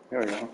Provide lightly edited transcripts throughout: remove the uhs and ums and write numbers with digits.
There we go.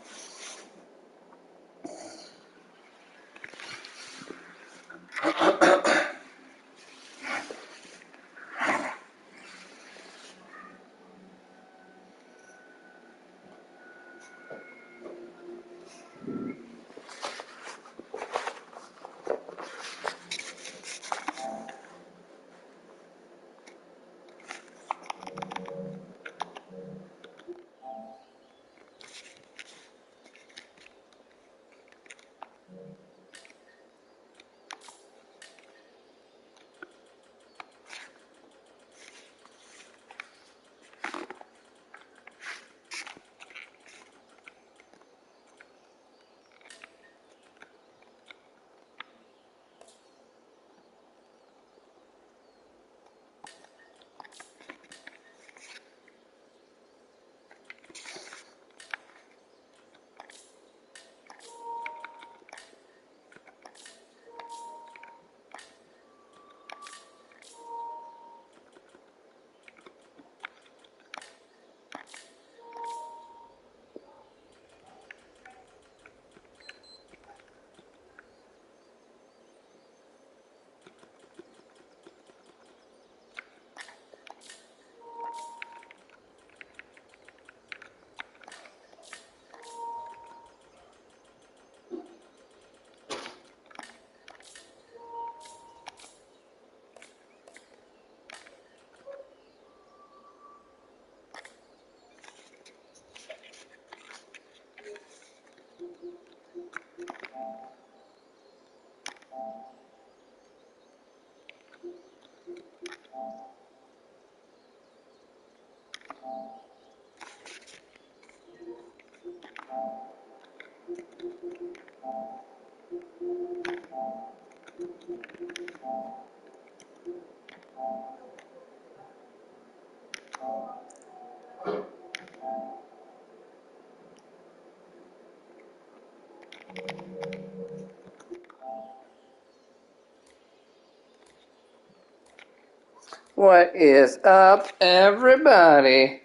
What is up, everybody?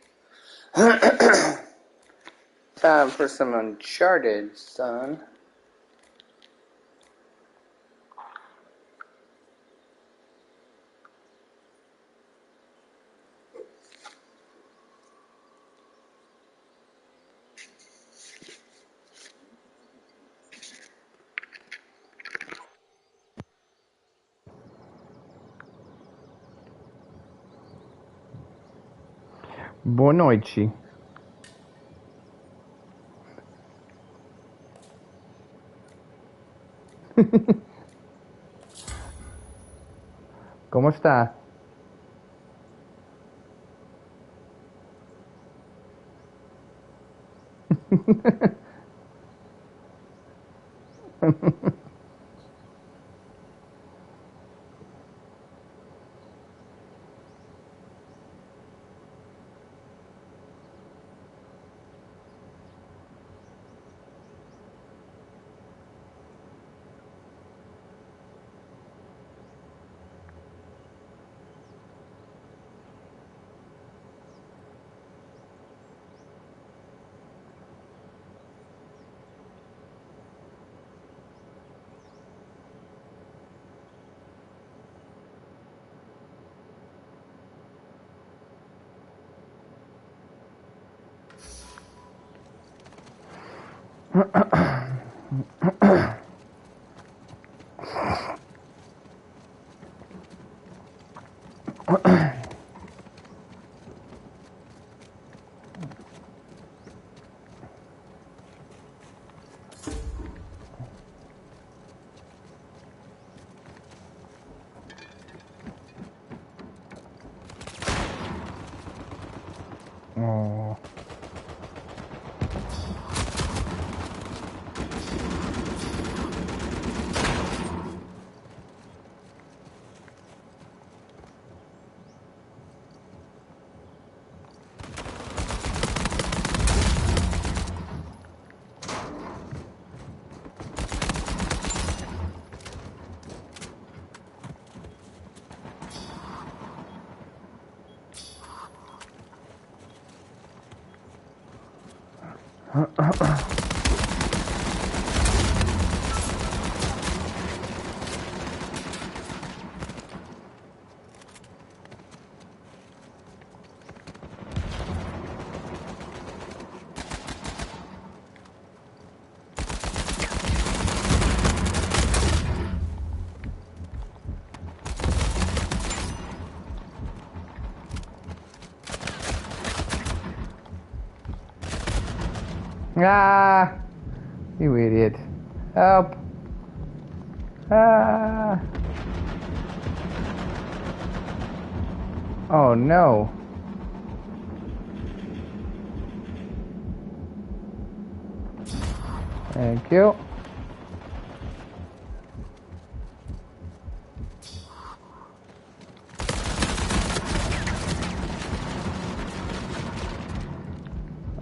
Time for some Uncharted, son. Boa noite. Como está? Oh. Ah! You idiot. Help! Ah! Oh no. Thank you.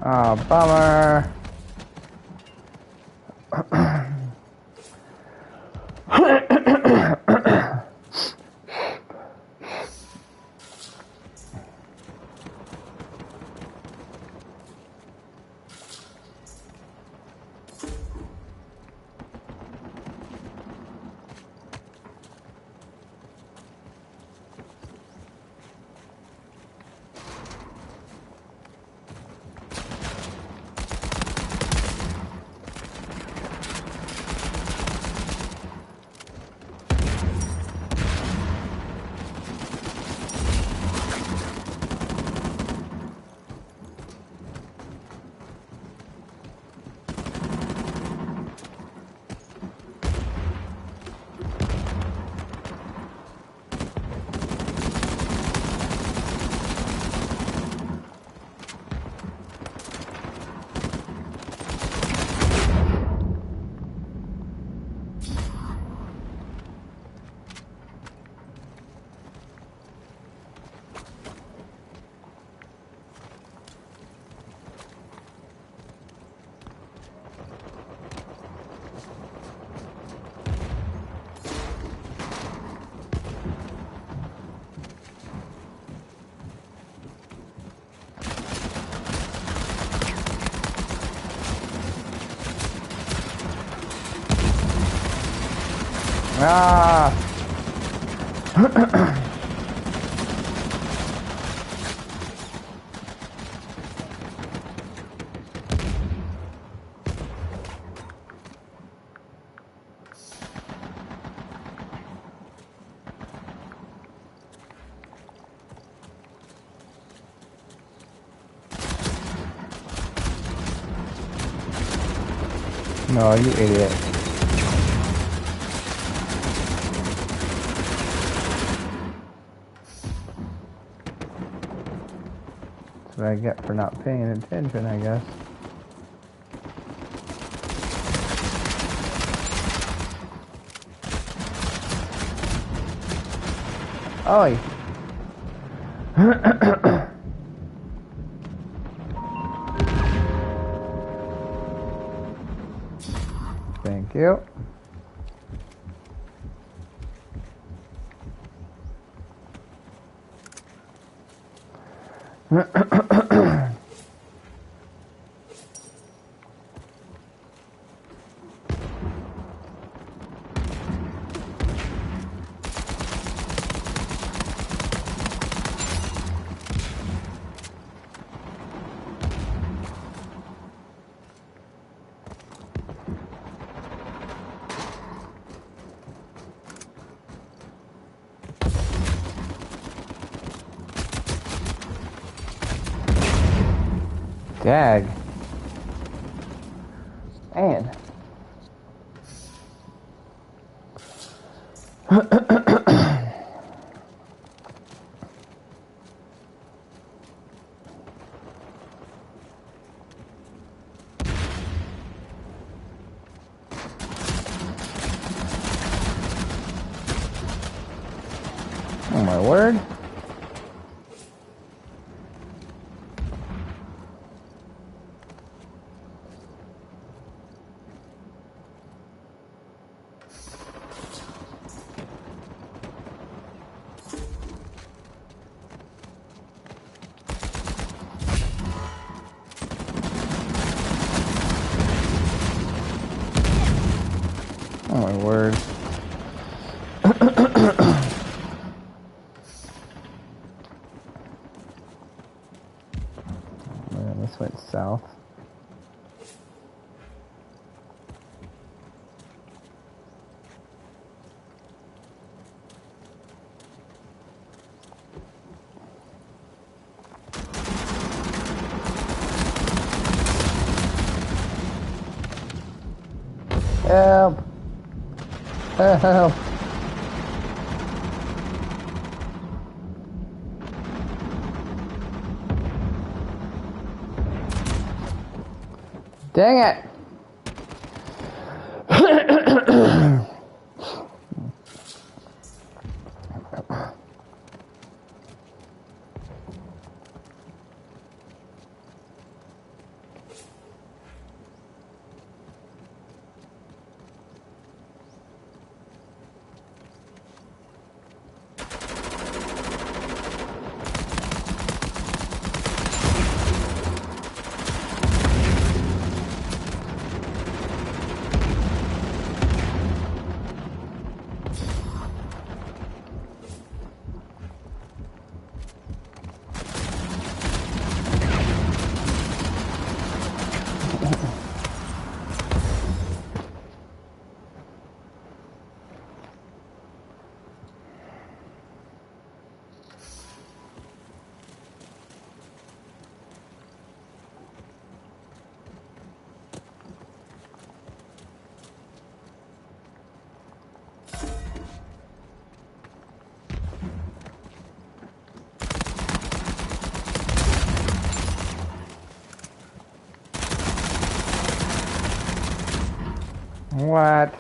Oh, bummer. Ah! No, you idiot. That's what I get for not paying attention, I guess. Oi. Thank you. Dag. Man. Oh my word. Oh my word. Man, this went south. Help! Help! Dang it! What?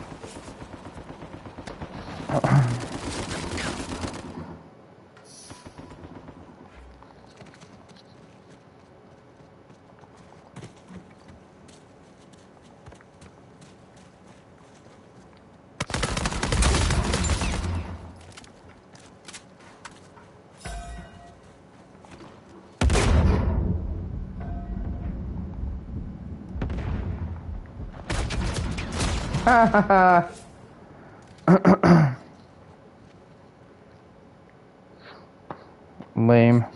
Lame.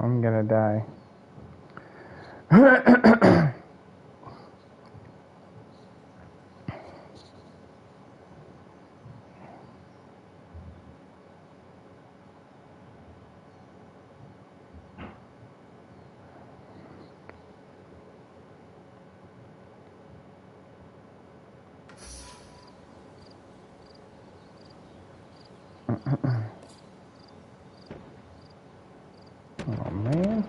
I'm gonna die. Oh man.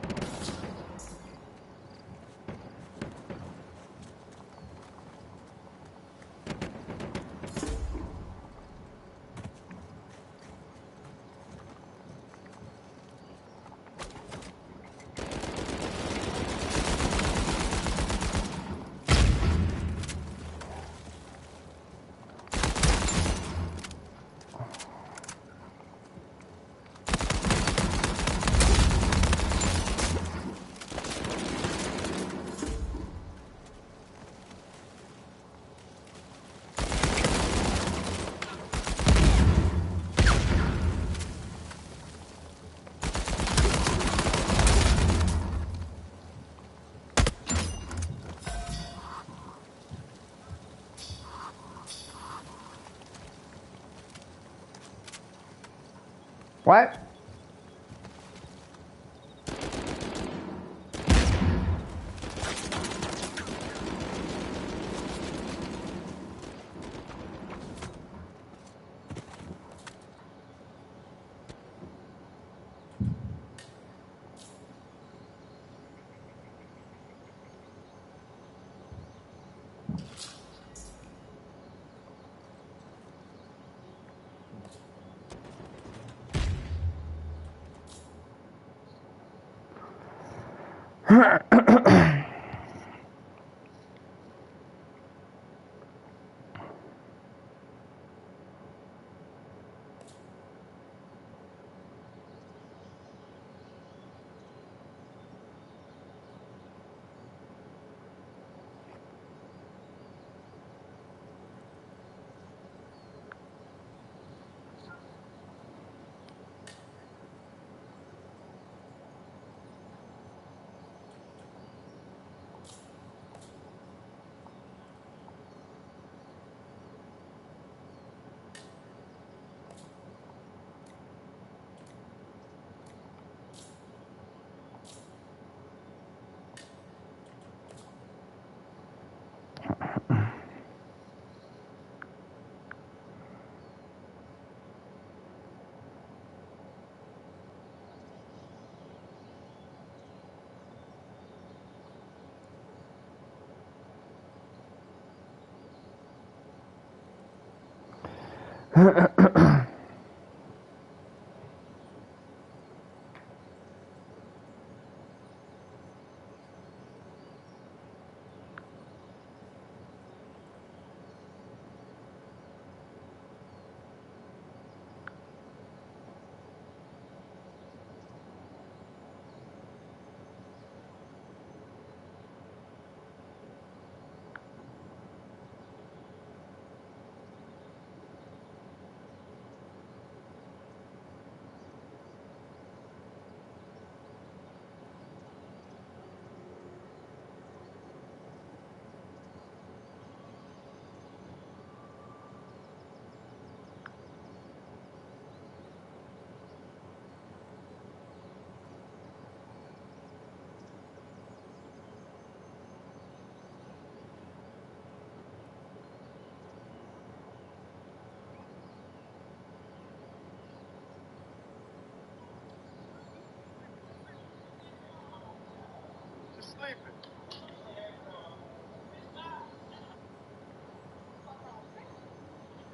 What?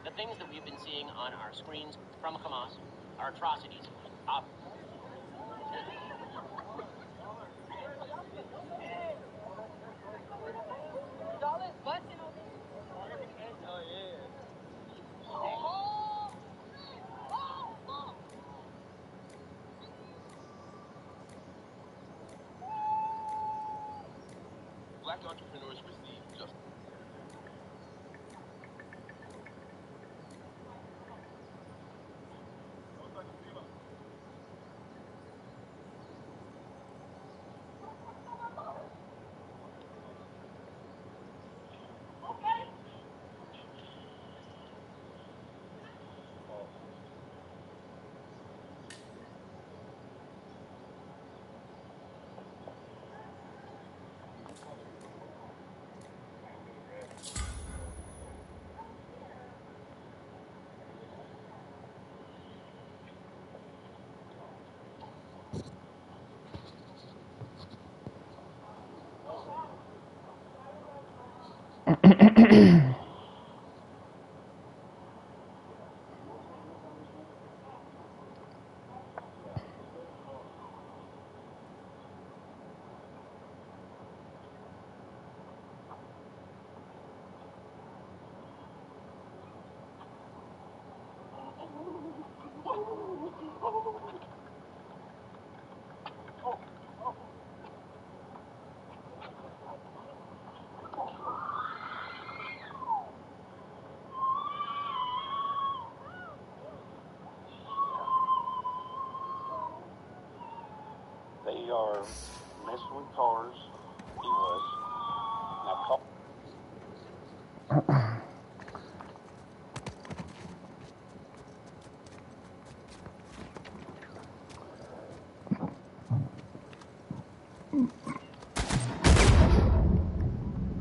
The things that we've been seeing on our screens from Hamas are atrocities. Black entrepreneurs receive just. They are messing with cars. He was. Now,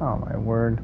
Oh my word.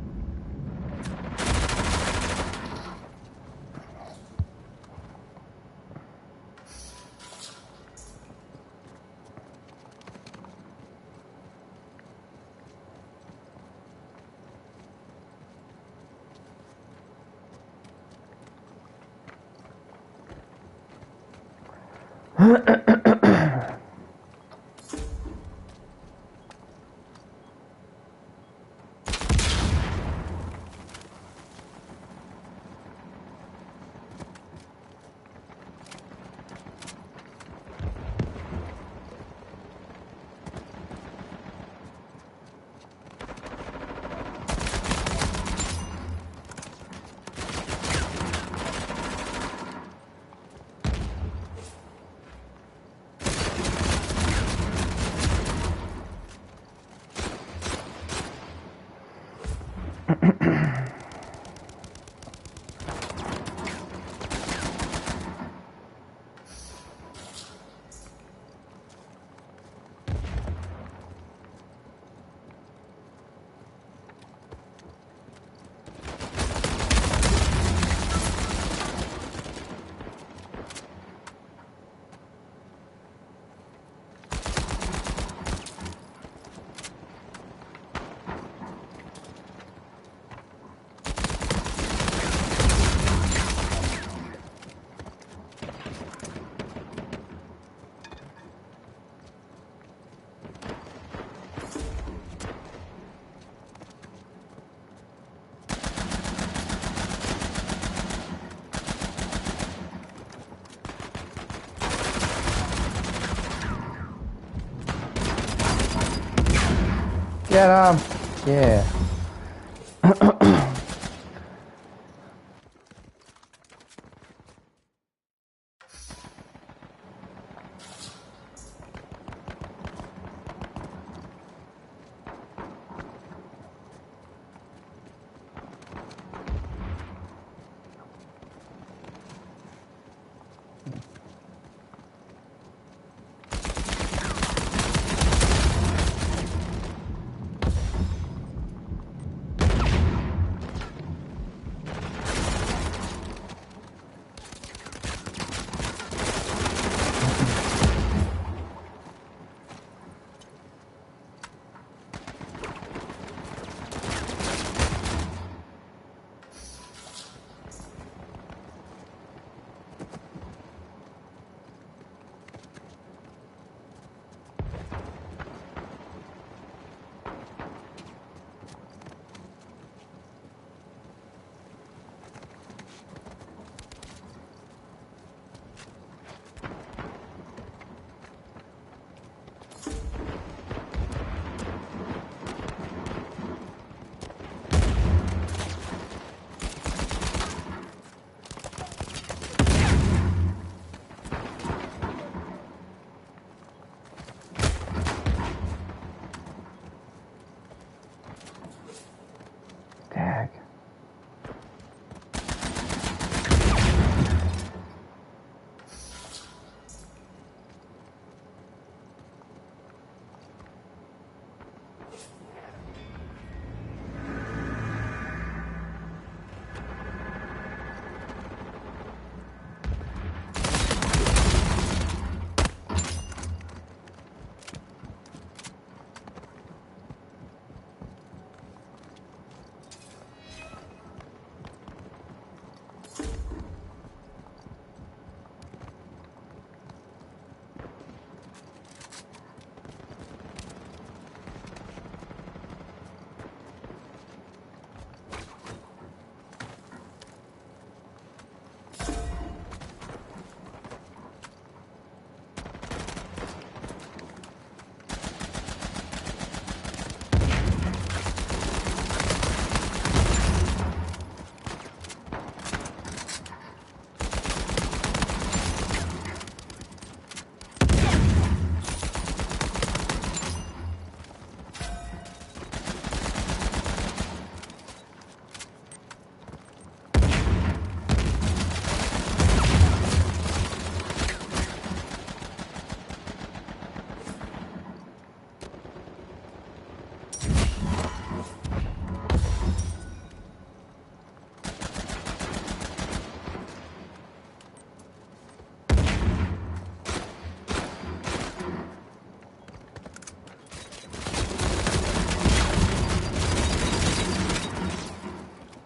Get him! Yeah.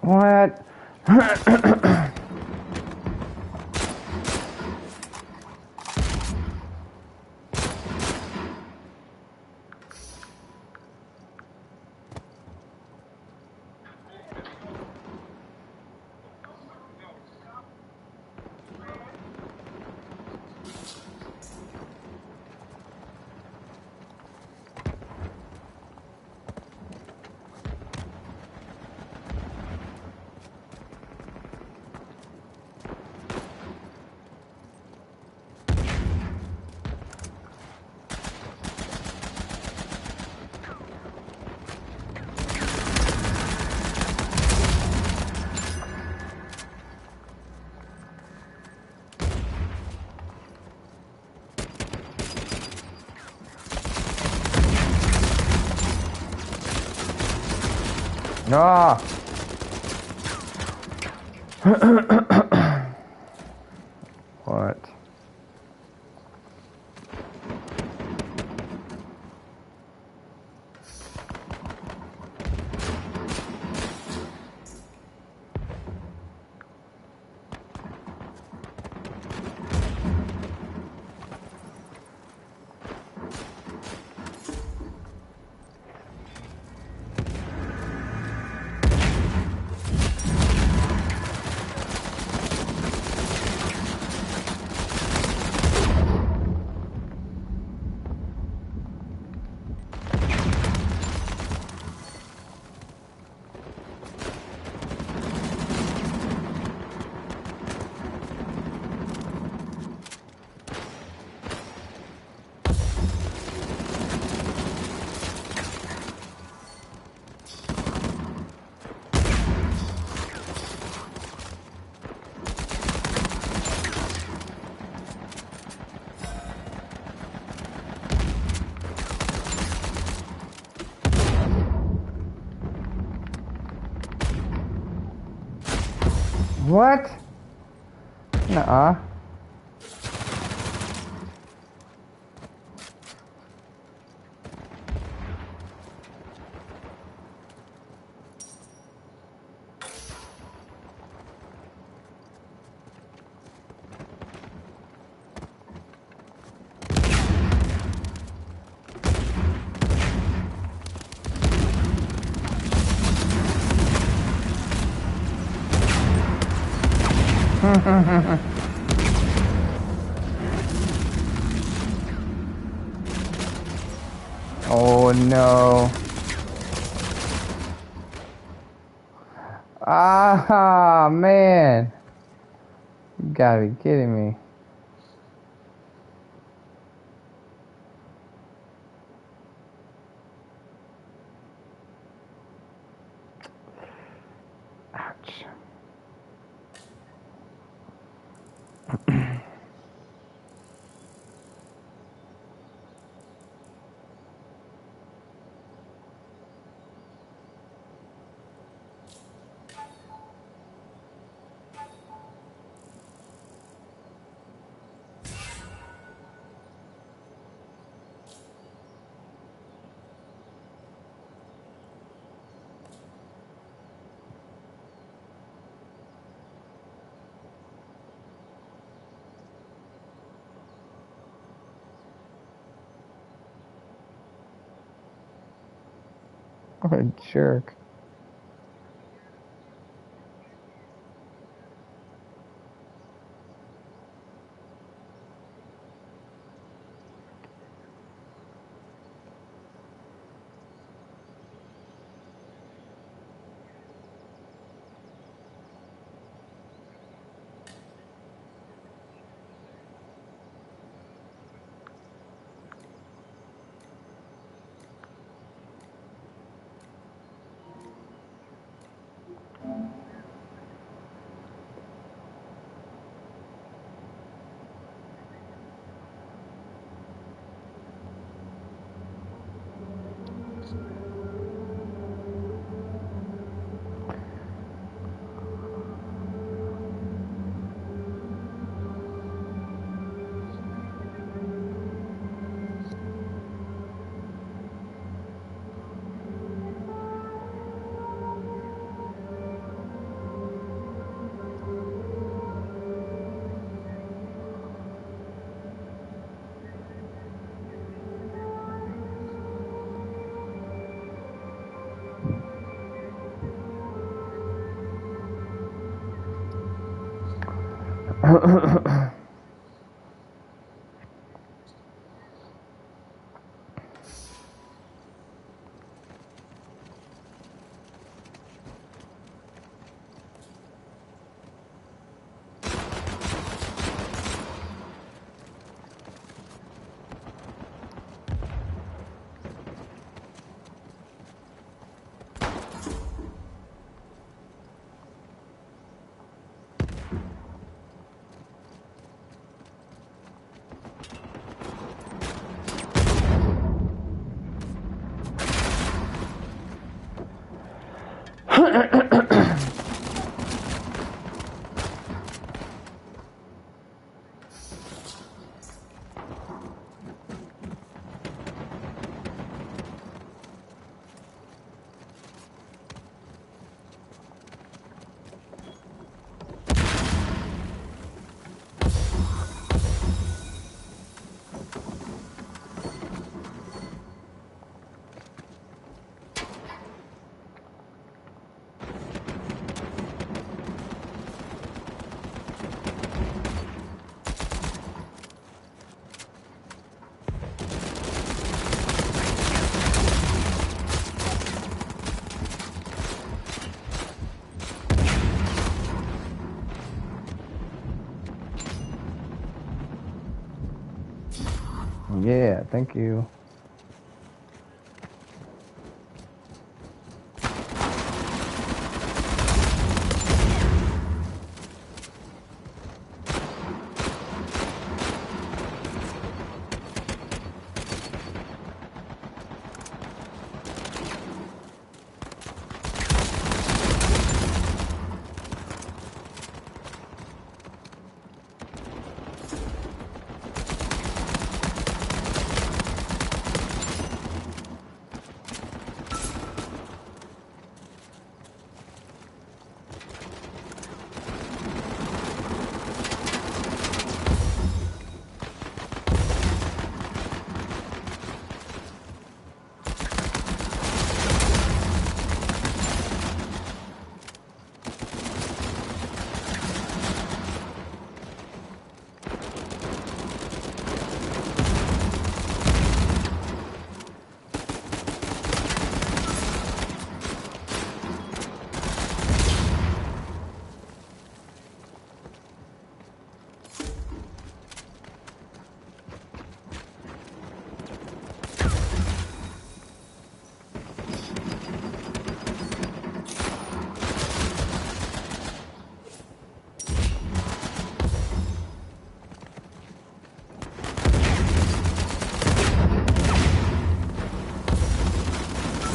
What? Ah! What? What? Nuh-uh. Oh no. Ah, man. You gotta be kidding me. Ouch. What a jerk. Yeah, thank you.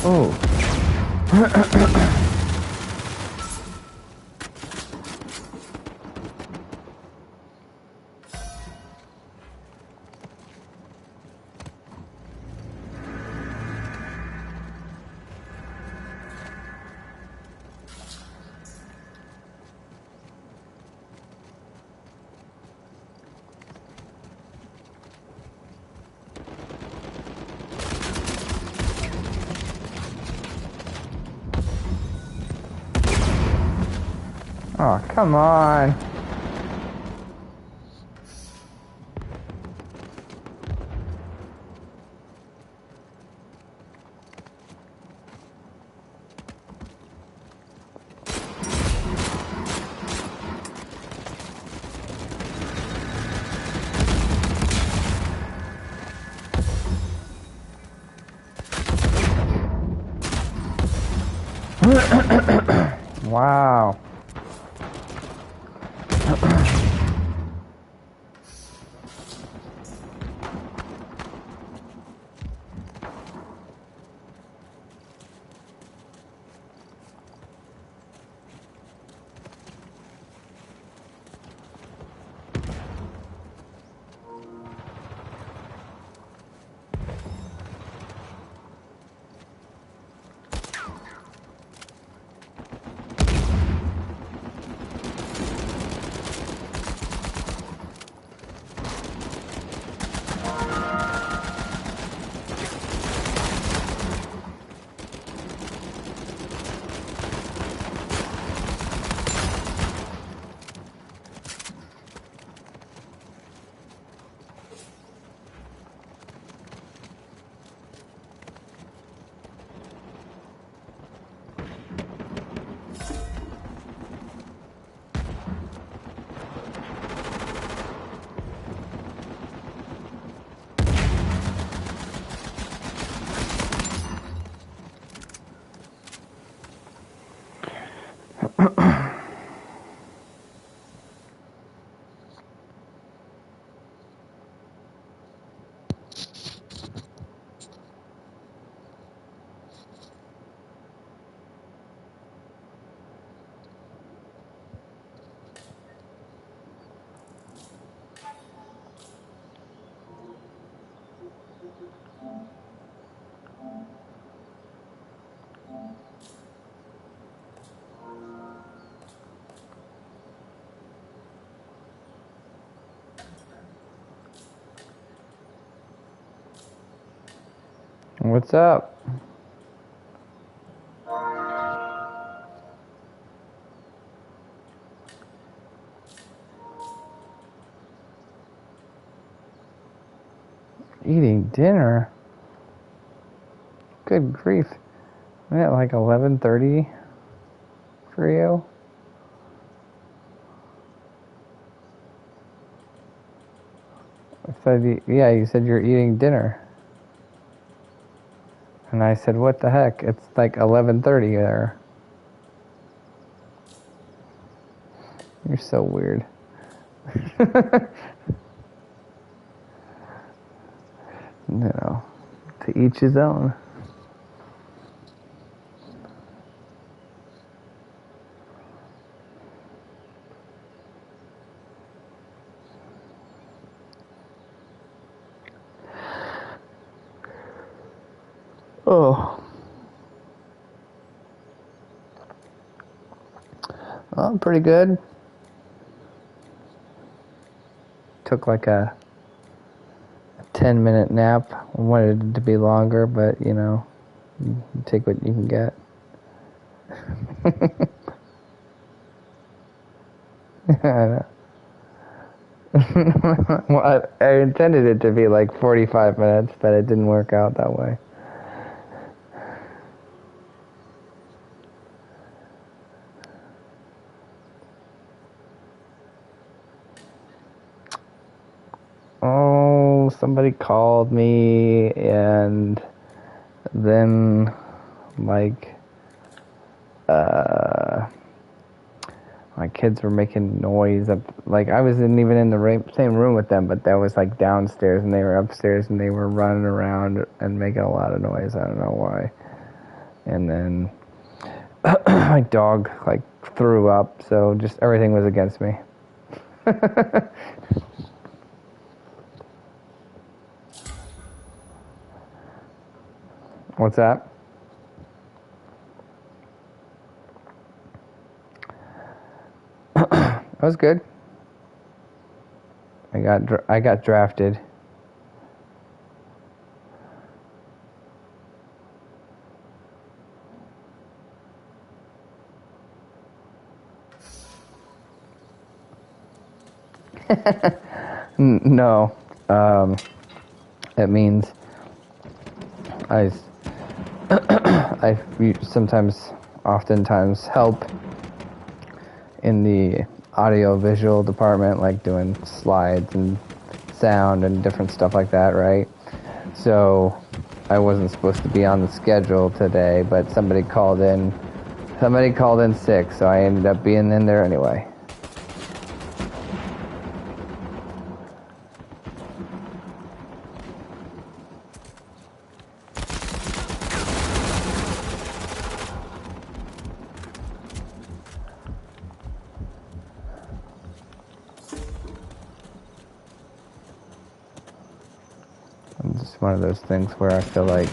Oh. Oh, come on. Wow. What's up? Eating dinner? Good grief. I'm at like 11:30 for you. Yeah, you said you're eating dinner. And I said, what the heck? It's like 11:30 there. You're so weird. You know, to each his own. Oh. Well, pretty good. Took like a 10-minute nap. I wanted it to be longer, but you know, you take what you can get. I know. Well, I intended it to be like 45 minutes, but it didn't work out that way. Oh, somebody called me, and then like my kids were making noise up, like I wasn't even in the same room with them, but that was like downstairs and they were upstairs and they were running around and making a lot of noise. I don't know why. And then my dog like threw up, so just everything was against me. What's that? That was good. I got drafted. No, it means I oftentimes help in the audio visual department, like doing slides and sound and different stuff like that, right? So I wasn't supposed to be on the schedule today, but somebody called in sick, so I ended up being in there anyway. It's just one of those things where I feel like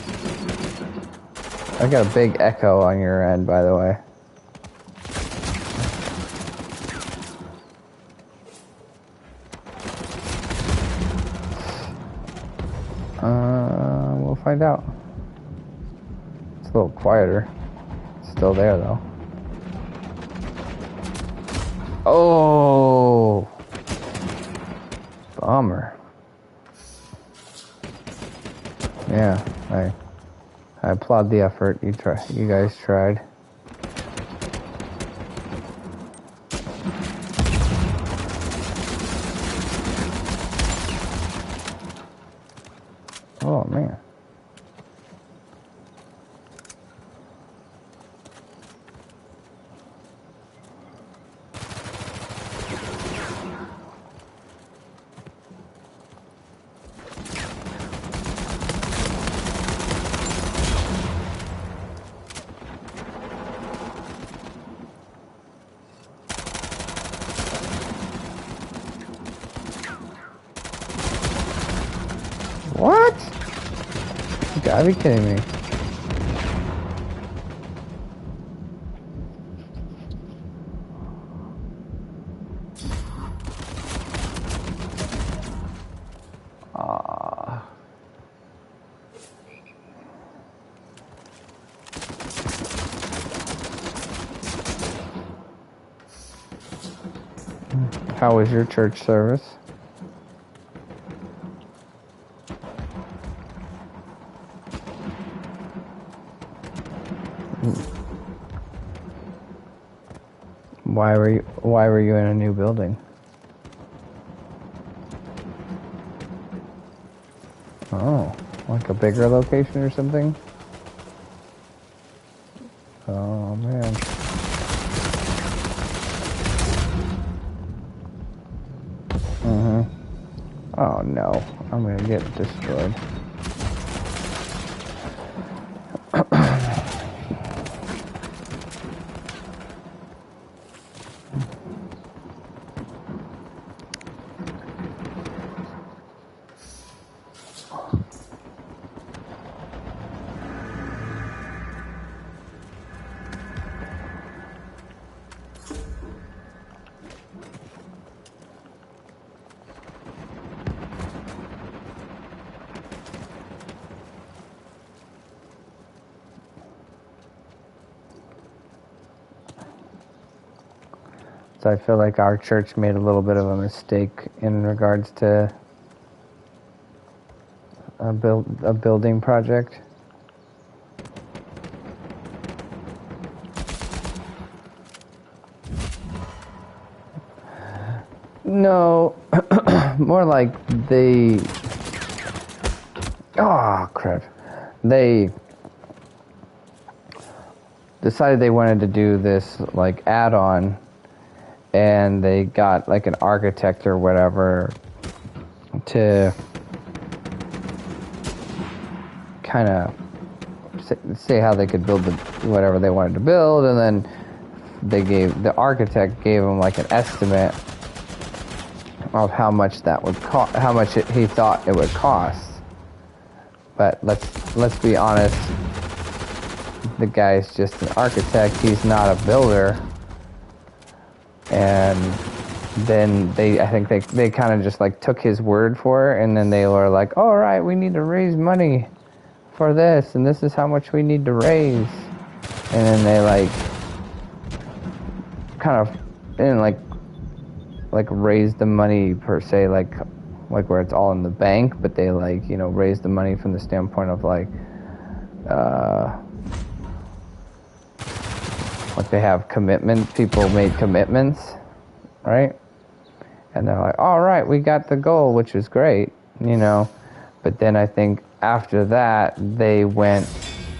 I got a big echo on your end, by the way. We'll find out. It's a little quieter. It's still there, though. Oh! Bummer. Yeah, I applaud the effort. You guys tried. Oh man. What? You gotta be kidding me. How was your church service? Why were you in a new building? Oh, like a bigger location or something? Oh man. Oh no, I'm gonna get destroyed. So I feel like our church made a little bit of a mistake in regards to a building project. No, more like they. Oh crap! They decided they wanted to do this like add-on, and they got like an architect or whatever to kind of say how they could build whatever they wanted to build, and then the architect gave them like an estimate of how much that would cost, how much he thought it would cost. But let's be honest, the guy's just an architect. He's not a builder. And then I think they kind of just like took his word for it, and then they were like, all right, we need to raise money for this, and this is how much we need to raise. And then they like kind of didn't like raise the money per se, like where it's all in the bank, but they like, you know, raise the money from the standpoint of like they have commitment, people made commitments, right? And they're like, all right, we got the goal, which is great, you know. But then I think after that, they went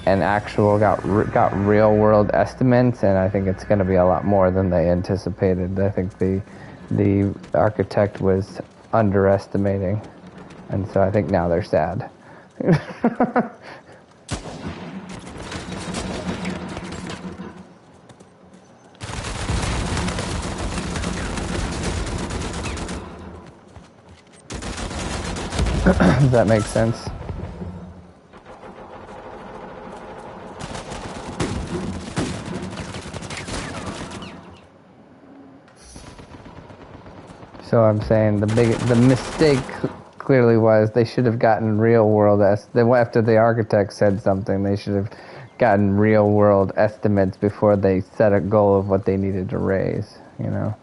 and got real world estimates, and I think it's going to be a lot more than they anticipated. I think the architect was underestimating, and so I think now they're sad. Does that make sense? So I'm saying the mistake clearly was they should have gotten real world after the architect said something, they should have gotten real world estimates before they set a goal of what they needed to raise, you know.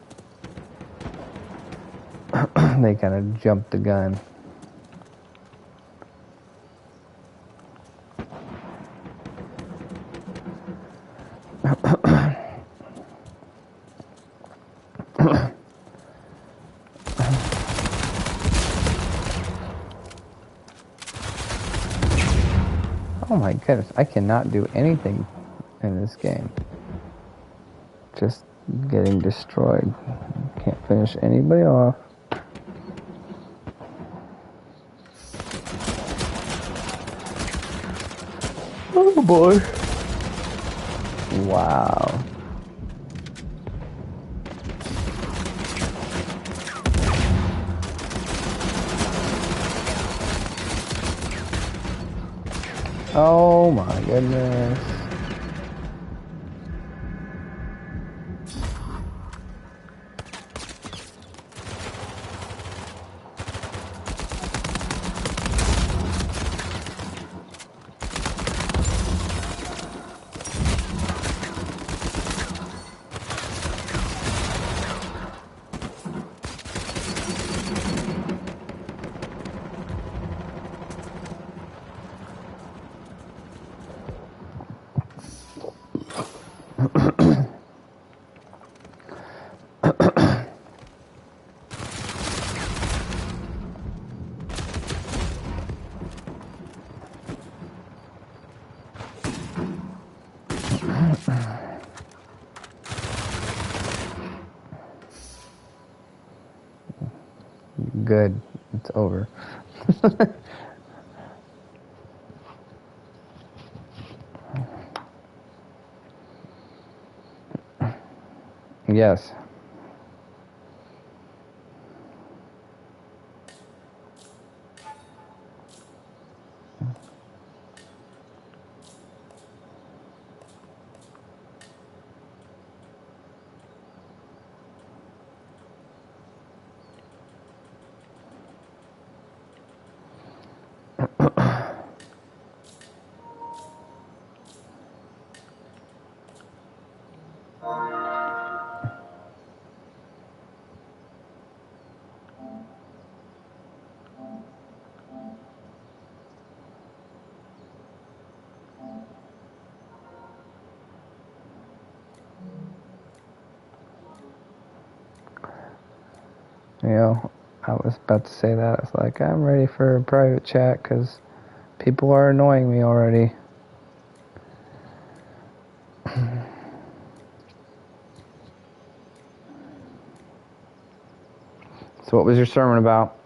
They kind of jumped the gun. Oh my goodness, I cannot do anything in this game. Just getting destroyed. Can't finish anybody off. Oh boy. Wow. Oh my goodness. Good. It's over. Yes. You know, I was about to say that. It's like, I'm ready for a private chat because people are annoying me already. So what was your sermon about?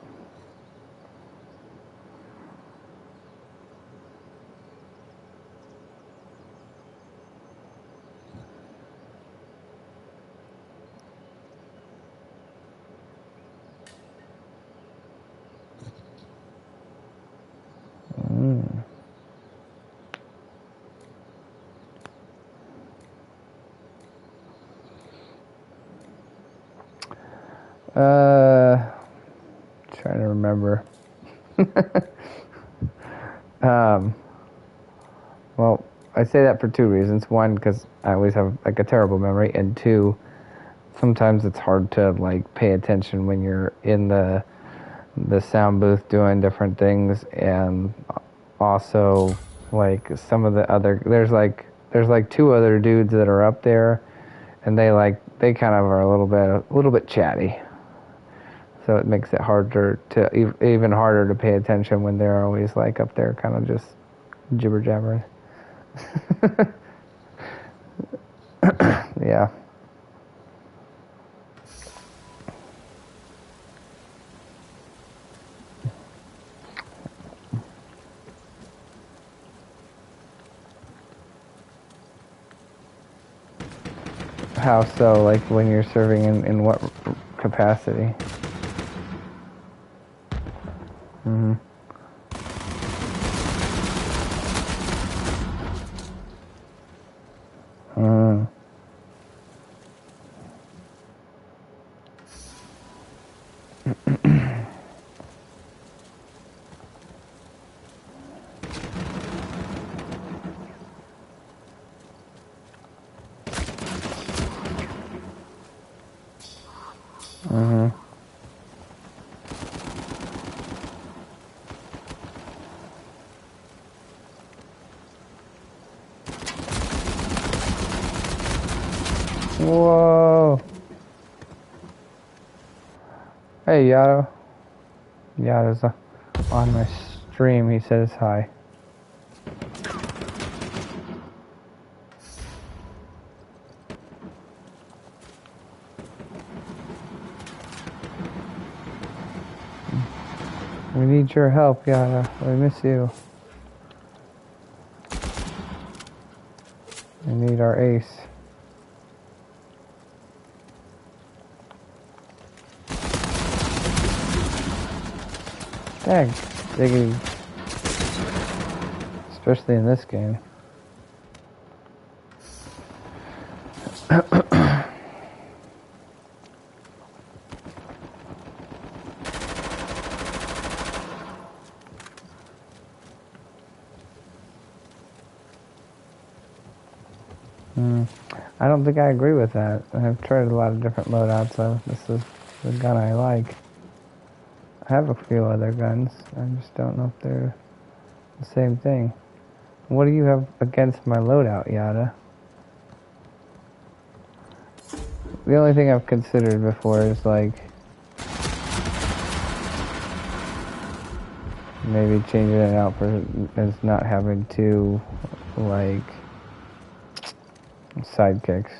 Trying to remember. Well, I say that for two reasons. One, because I always have like a terrible memory, and two, sometimes it's hard to like pay attention when you're in the sound booth doing different things, and also like some of the other there's like two other dudes that are up there, and they kind of are a little bit chatty. So it makes it even harder to pay attention when they're always like up there kind of just jibber jabbering. Yeah. How so? Like when you're serving in what capacity? Mm-hmm. Mm. Mm-hmm. Whoa. Hey, Yato. Yato's on my stream. He says hi. We need your help, Yato. We miss you. We need our ace. Dang, Diggy. Especially in this game. I don't think I agree with that. I've tried a lot of different loadouts, so this is the gun I like. I have a few other guns. I just don't know if they're the same thing. What do you have against my loadout, Yada? The only thing I've considered before is like maybe changing it out for as not having to like Sidekicks.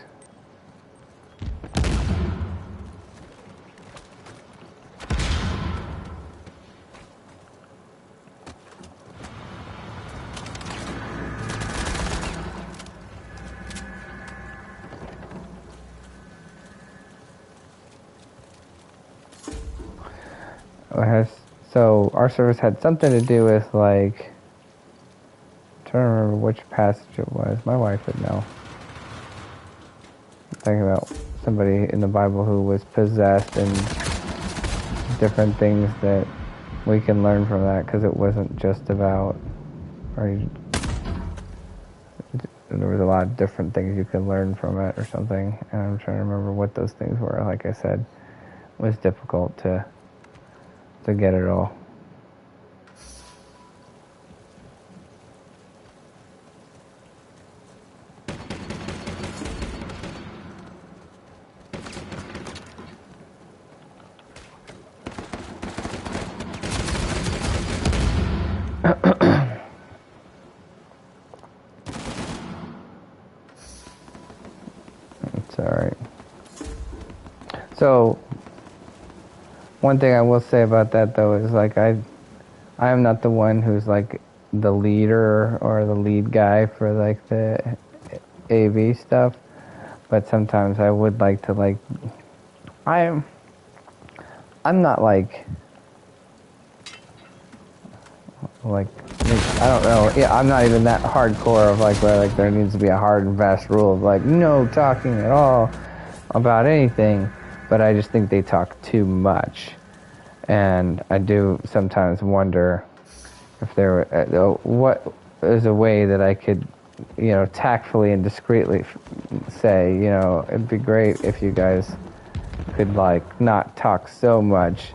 So our service had something to do with like, I'm trying to remember which passage it was. My wife would know. I'm thinking about somebody in the Bible who was possessed and different things that we can learn from that, because it wasn't just about, or there was a lot of different things you could learn from it or something, and I'm trying to remember what those things were. Like I said, it was difficult to get it all. It's alright. So, one thing I will say about that though is like I am not the one who's like the leader or the lead guy for like the AV stuff, but sometimes I would like to like, I'm not like I don't know. Yeah, I'm not even that hardcore of like where like there needs to be a hard and fast rule of like no talking at all about anything. But I just think they talk too much, and I do sometimes wonder if there were what is a way that I could, you know, tactfully and discreetly say, you know, it'd be great if you guys could like not talk so much,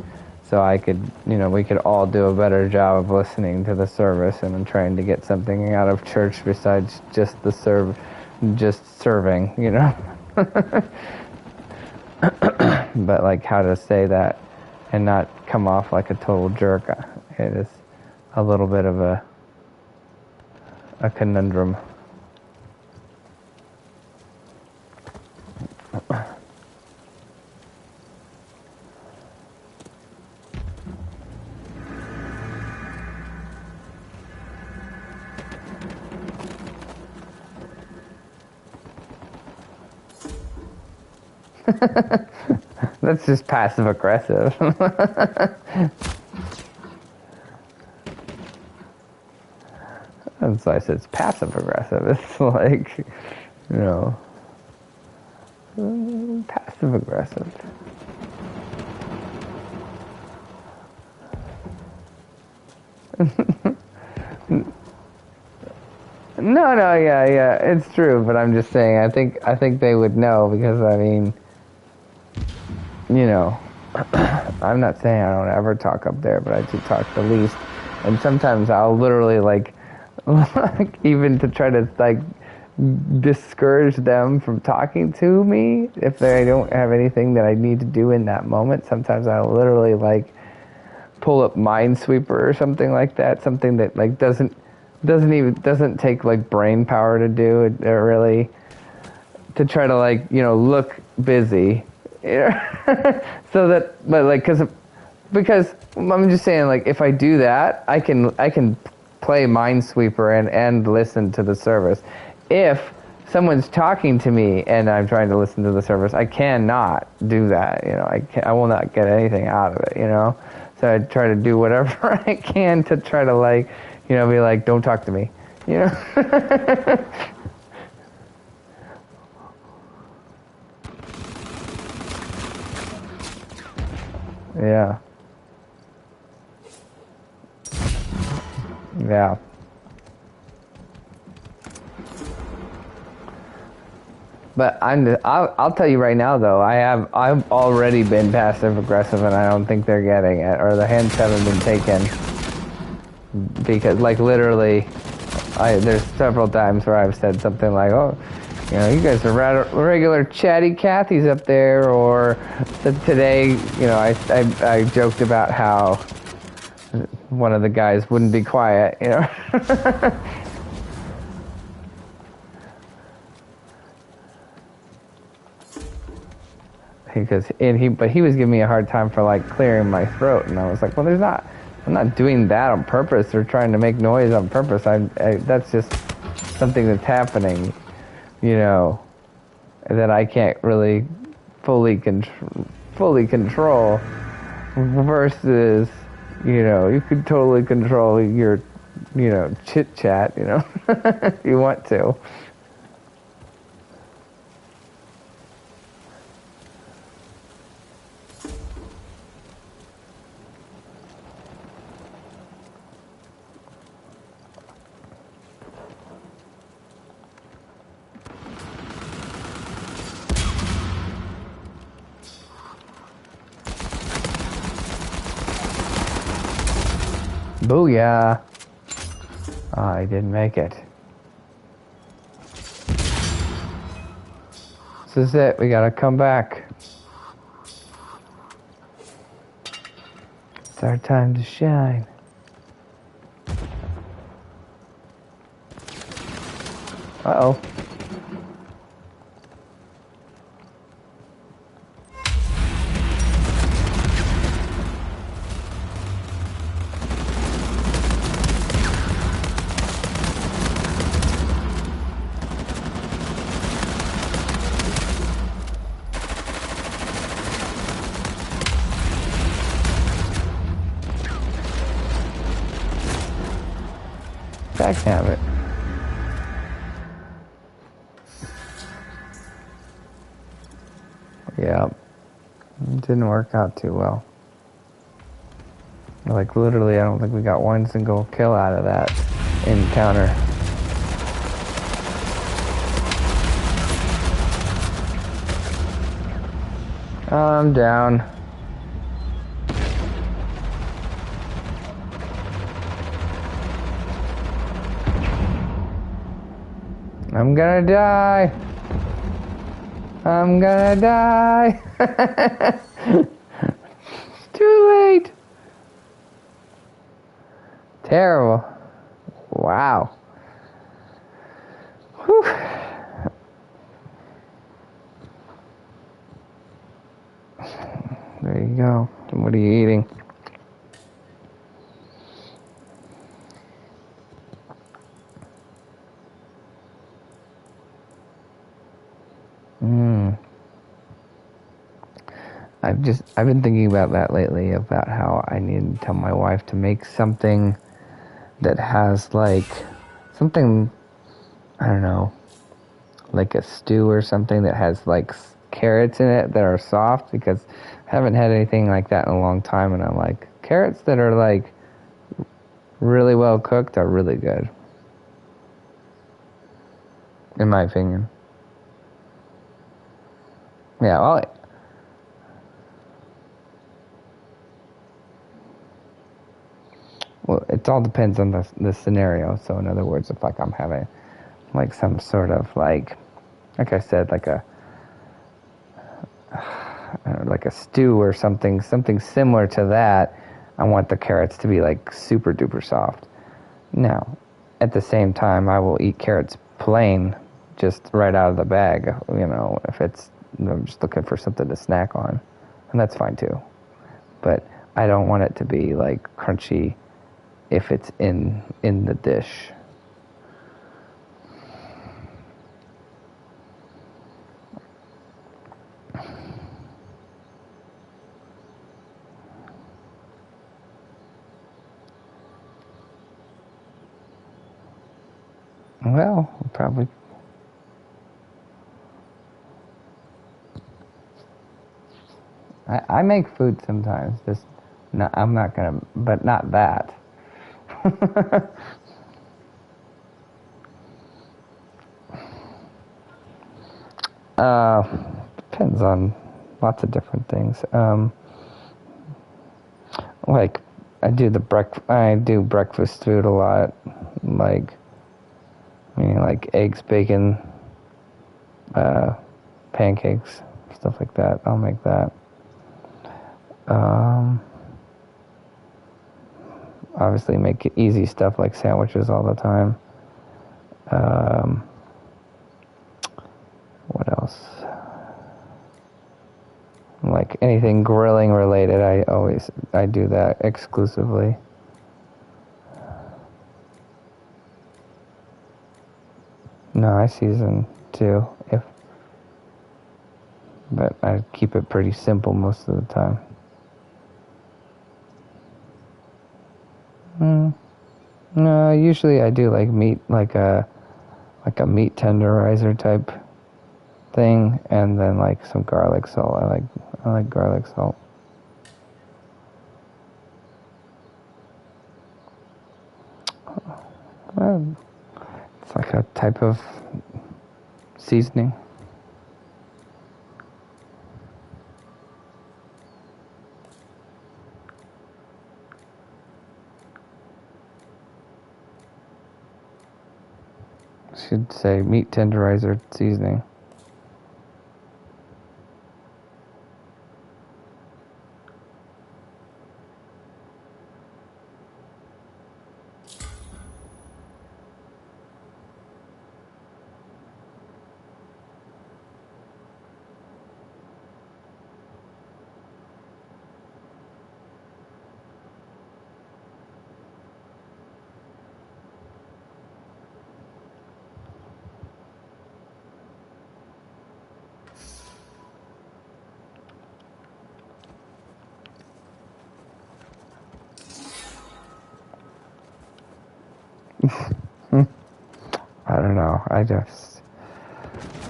so I could, you know, we could all do a better job of listening to the service and trying to get something out of church besides just just serving, you know. But like how to say that and not come off like a total jerk, it is a little bit of a conundrum. That's just passive aggressive. That's why I said it's passive aggressive. It's like, you know, passive aggressive. No, yeah, it's true. But I'm just saying, I think they would know, because I mean, you know, I'm not saying I don't ever talk up there, but I do talk the least. And sometimes I'll literally like even to try to like discourage them from talking to me if they don't have anything that I need to do in that moment. Sometimes I'll literally like pull up Minesweeper or something like that, something that like doesn't take like brain power to do it, or really to try to like, you know, look busy, you know? So that, but like because I'm just saying, like, if I do that, I can play Minesweeper and listen to the service. If someone's talking to me and I'm trying to listen to the service, I cannot do that. You know, I will not get anything out of it. You know, so I try to do whatever I can to try to, like, you know, be like, don't talk to me. You know. Yeah. Yeah. But I'll tell you right now though, I've already been passive aggressive, and I don't think they're getting it, or the hints haven't been taken, because like literally, there's several times where I've said something like, oh, you know, you guys are regular chatty Cathys up there, or today, you know, I joked about how one of the guys wouldn't be quiet, you know. But he was giving me a hard time for like clearing my throat, and I was like, well, I'm not doing that on purpose or trying to make noise on purpose. That's just something that's happening, you know, that I can't really fully control. Versus, you know, you could totally control your, you know, chit chat, you know, if you want to. Booyah! Oh, I didn't make it. This is it. We gotta come back. It's our time to shine. Uh-oh. Have it. Yeah, it didn't work out too well. Like literally, I don't think we got one single kill out of that encounter. I'm down. I'm gonna die. I'm gonna die. It's too late. Terrible. Wow. Whew. There you go. What are you eating? I've been thinking about that lately, about how I need to tell my wife to make something that has like something, I don't know, like a stew or something that has like carrots in it that are soft, because I haven't had anything like that in a long time, and I'm like, carrots that are like really well cooked are really good, in my opinion. Yeah, well, it all depends on the scenario. So in other words, if like I'm having like some sort of like I said, like a stew or something similar to that, I want the carrots to be like super duper soft. Now, at the same time, I will eat carrots plain, just right out of the bag, you know, if I'm just looking for something to snack on, and that's fine too. But I don't want it to be like crunchy if it's in the dish. Well, probably. I make food sometimes. Just I'm not gonna, but not that. Depends on lots of different things. Like I do breakfast food a lot, like like eggs, bacon, pancakes, stuff like that. I'll make that. Obviously make easy stuff like sandwiches all the time. What else? anything grilling related, I do that exclusively. No, I season too, but I keep it pretty simple most of the time. No, usually I do like meat, like a meat tenderizer type thing, and then like some garlic salt. I like garlic salt. Well, it's like a type of seasoning. Should say meat tenderizer seasoning. I don't know. I just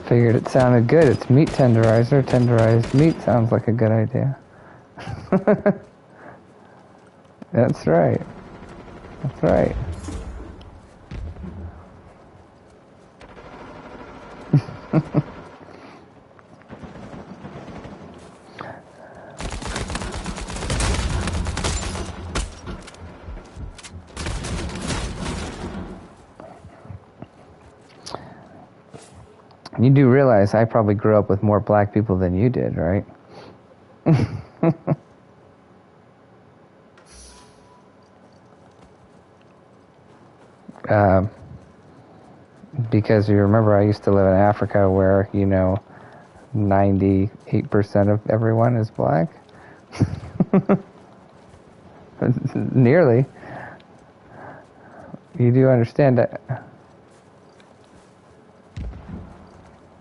figured it sounded good. It's meat tenderizer. Tenderized meat sounds like a good idea. That's right. That's right. You do realize I probably grew up with more black people than you did, right? Because you remember I used to live in Africa where, 98% of everyone is black. Nearly. You do understand that?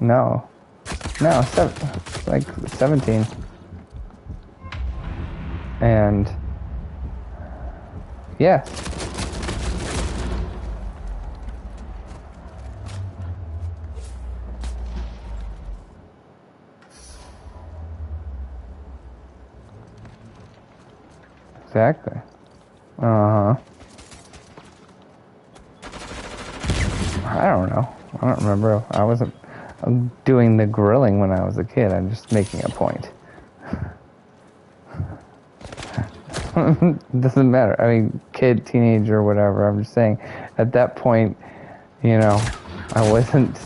No, like 17. And yes. Exactly. I don't know. I don't remember. I wasn't doing the grilling when I was a kid. I'm just making a point. Doesn't matter. I mean, kid, teenager, whatever. I'm just saying, at that point, I wasn't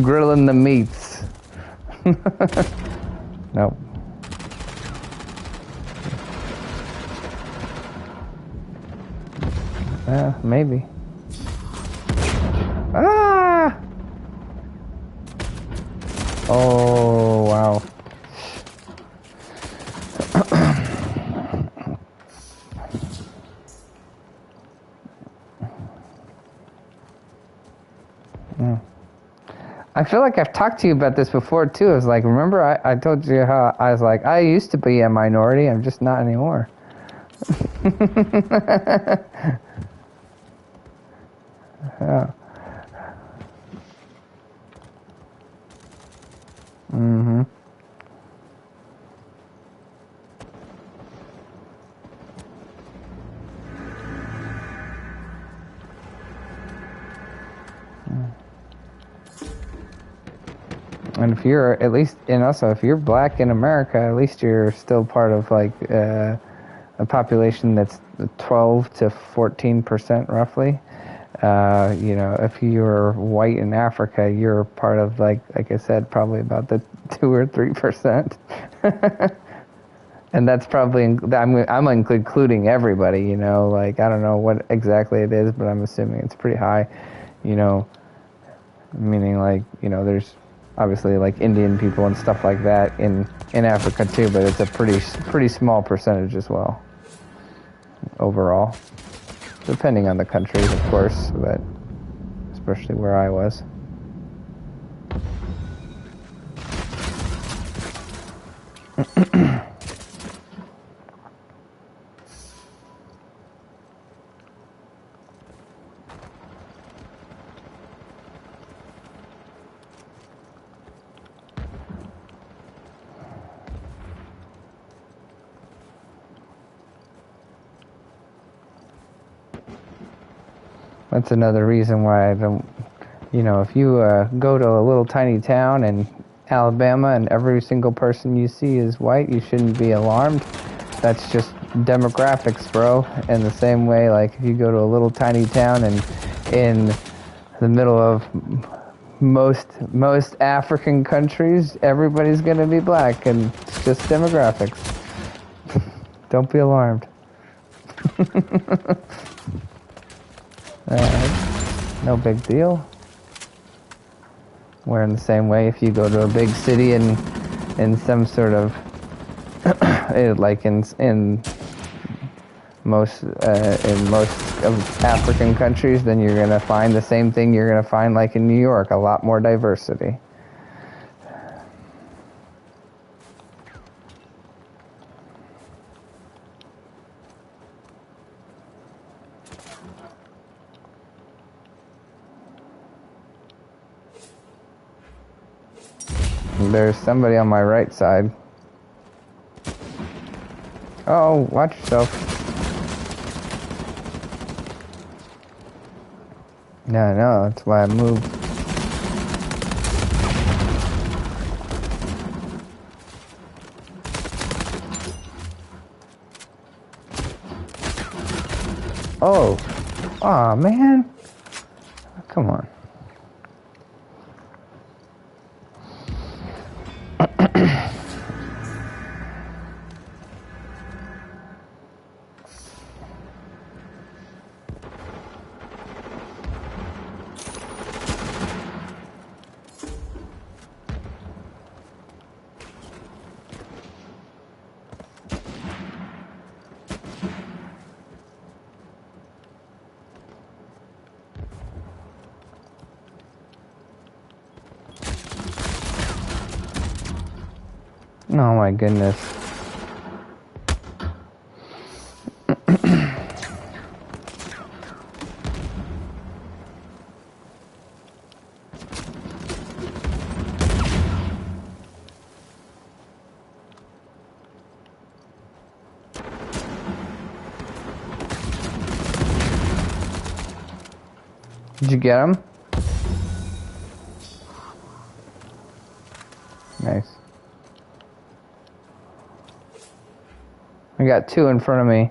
grilling the meats. Nope. Maybe. Ah! Oh, wow. I feel like I've talked to you about this before, too. It was like, remember I told you how I was like, I used to be a minority. I'm just not anymore. Yeah. Mm-hmm. And if you're, at least, and also if you're black in America, at least you're still part of like a population that's 12 to 14% roughly. If you're white in Africa, you're part of like I said, probably about the 2 or 3%. And that's probably, I'm including everybody, like I don't know what exactly it is, but I'm assuming it's pretty high, meaning like, there's obviously like Indian people and stuff like that in Africa too, but it's a pretty small percentage as well overall, depending on the countries, of course, but especially where I was. That's another reason why I don't, if you go to a little tiny town in Alabama and every single person you see is white, you shouldn't be alarmed. That's just demographics, bro. In the same way, like if you go to a little tiny town and in the middle of most African countries, everybody's gonna be black, and it's just demographics. Don't be alarmed. No big deal. Where in the same way, if you go to a big city and in some sort of like in most of African countries, then you're gonna find the same thing you're gonna find like in New York, a lot more diversity. There's somebody on my right side. Oh, watch yourself. Yeah, I know, that's why I moved. Oh. Aw, man. Come on. Oh my goodness. Did you get him? Nice. I got two in front of me.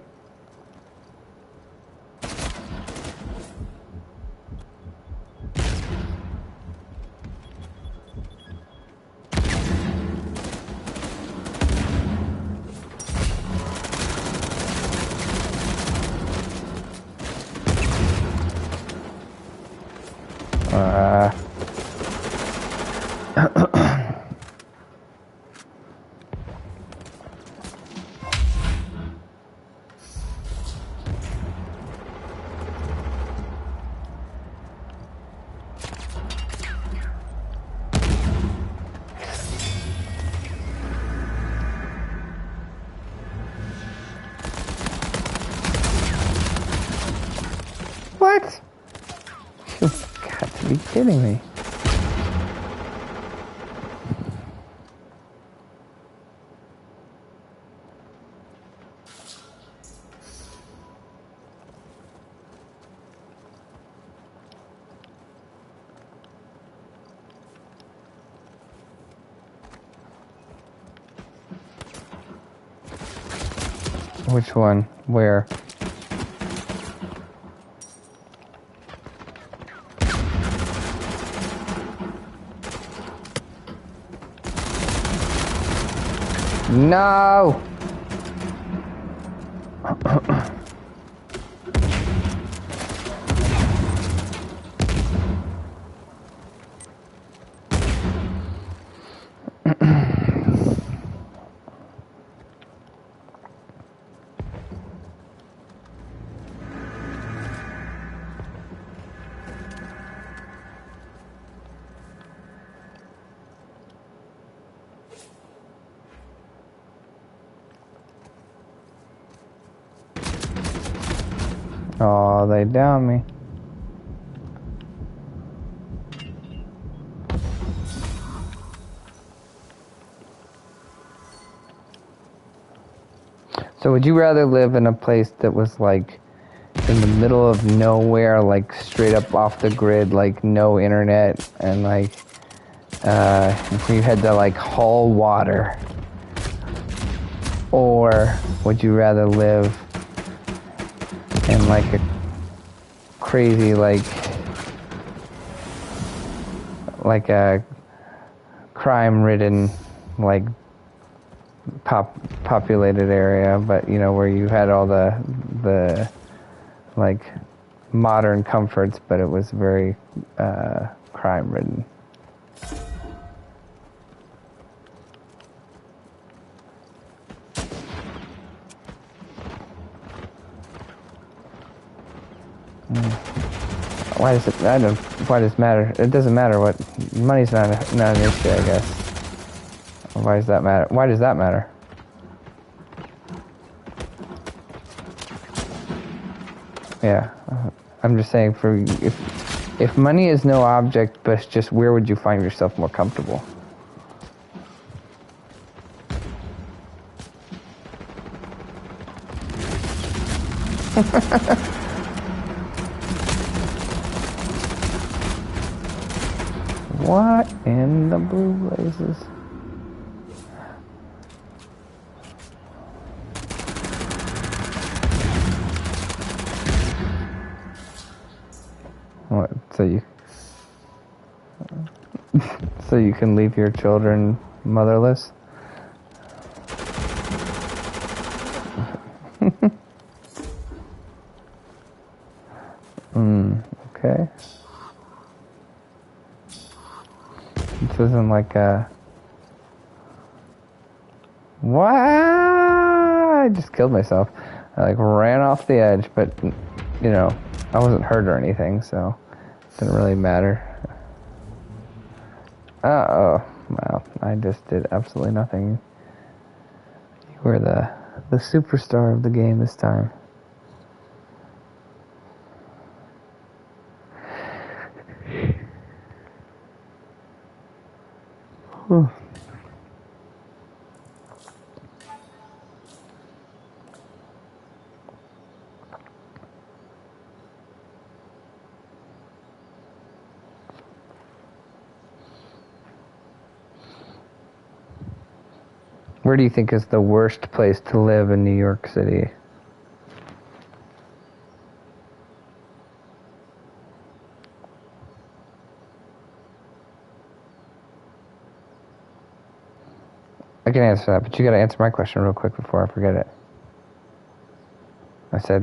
What? You've got to be kidding me. Which one? Where? No! Oh, they down me. So would you rather live in a place that was like in the middle of nowhere, like straight up off the grid, like no internet, and like you had to like haul water? Or would you rather live in like a crazy like a crime-ridden like populated area, but you know, where you had all the like modern comforts, but it was very crime-ridden? Why does it? I don't. Why does it matter? It doesn't matter what. Money's not an issue, I guess. Why does that matter? Why does that matter? Yeah, I'm just saying. For if money is no object, but it's just where would you find yourself more comfortable? What in the blue blazes? What? So you can leave your children motherless? Okay. This isn't like a... What? I just killed myself. I like ran off the edge, but you know, I wasn't hurt or anything, so it didn't really matter. Uh-oh. Well, I just did absolutely nothing. You were the superstar of the game this time. Whew. Where do you think is the worst place to live in New York City? I can answer that, but you gotta answer my question real quick before I forget it. I said,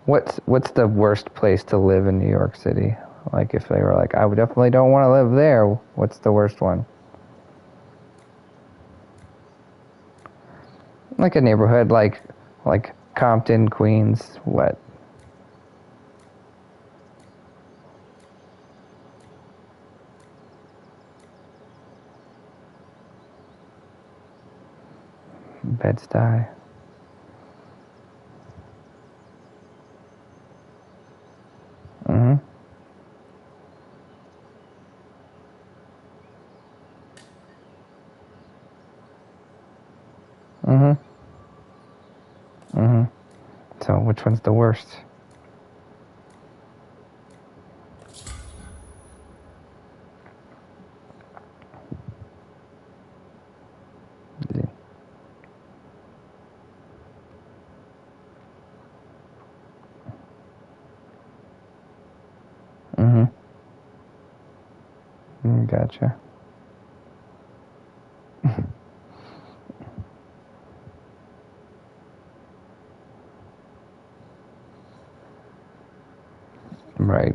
what's the worst place to live in New York City? Like, if they were like, I definitely don't want to live there, what's the worst one? Like a neighborhood, like Compton, Queens, what? Bed-Stuy. Mm-hmm. Mm-hmm. Mm-hmm. So which one's the worst? Mm-hmm. Gotcha. Right.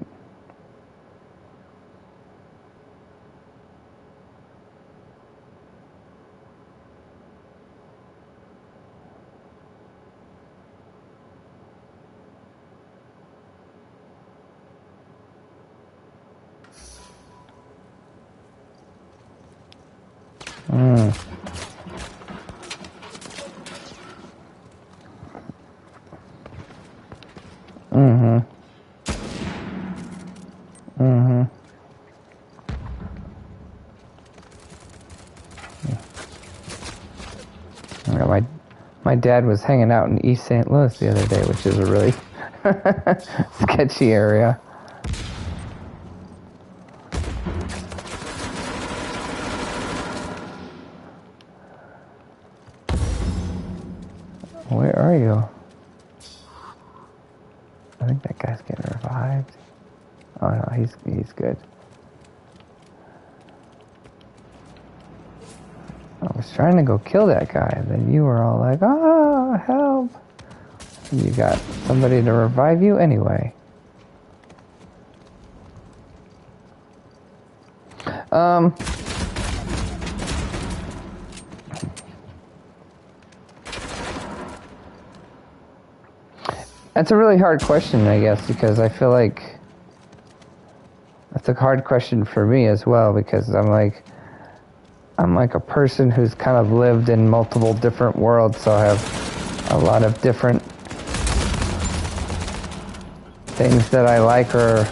Mm. Mm-hmm. my dad was hanging out in East St. Louis the other day, which is a really sketchy area. Where are you? I think that guy's getting revived. Oh no, he's good. I was trying to go kill that guy, and then you were all like, "Ah, help!" And you got somebody to revive you anyway. That's a really hard question, I guess, because I feel like that's a hard question for me as well, because I'm like a person who's kind of lived in multiple different worlds, so I have a lot of different things that I like or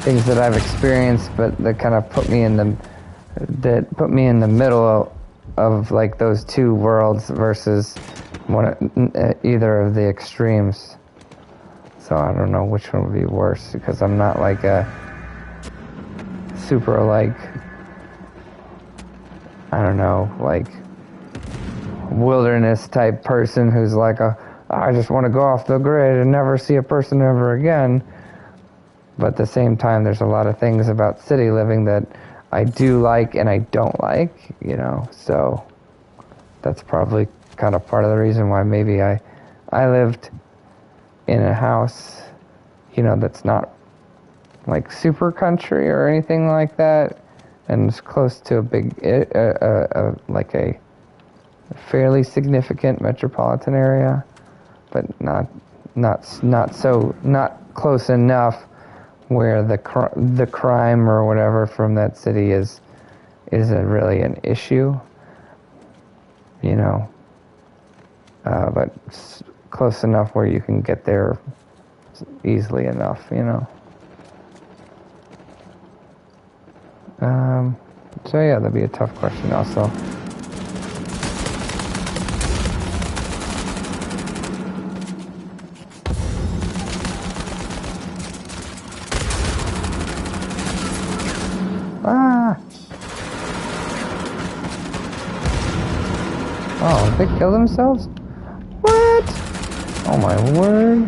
things that I've experienced, but that kind of put me in the middle of like those two worlds versus either of the extremes. So I don't know which one would be worse, because I'm not like a super like, I don't know, like wilderness type person who's like I just want to go off the grid and never see a person ever again. But at the same time, there's a lot of things about city living that I do like and I don't like, you know. So that's probably kind of part of the reason why maybe I lived in a house, you know, that's not like super country or anything like that, and it's close to a big, like a fairly significant metropolitan area, but not close enough where the crime or whatever from that city is really an issue, you know, but close enough where you can get there easily enough, you know. So yeah, that'd be a tough question also. Ah! Oh, they kill themselves? What? Oh my word.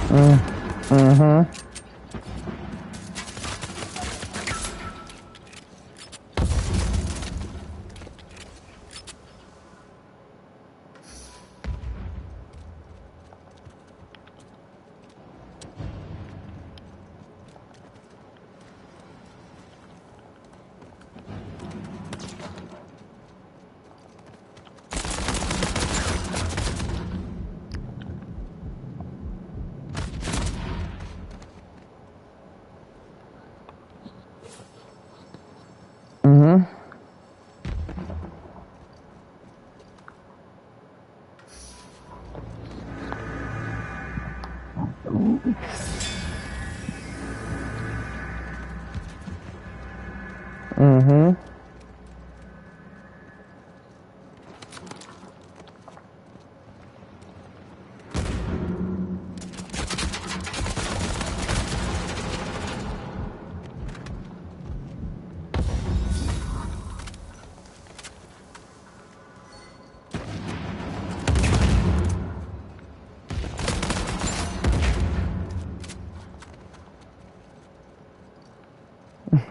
Mm-hmm. Mm-hmm.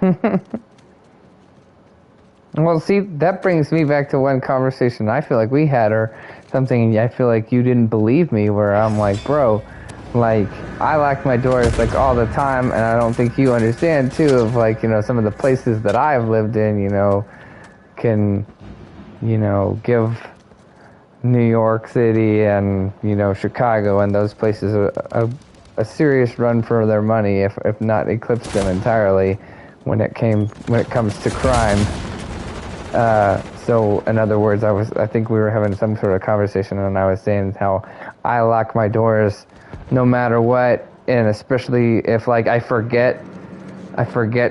Mm-hmm. Well, see, that brings me back to one conversation I feel like we had, or something. I feel like you didn't believe me, where I'm like, bro, like I lock my doors like all the time, and I don't think you understand too. Of like, some of the places that I've lived in, can, give New York City and Chicago and those places a serious run for their money, if not eclipse them entirely when it comes to crime. So in other words, I think we were having some sort of conversation, and I was saying how I lock my doors no matter what, and especially if like if I forget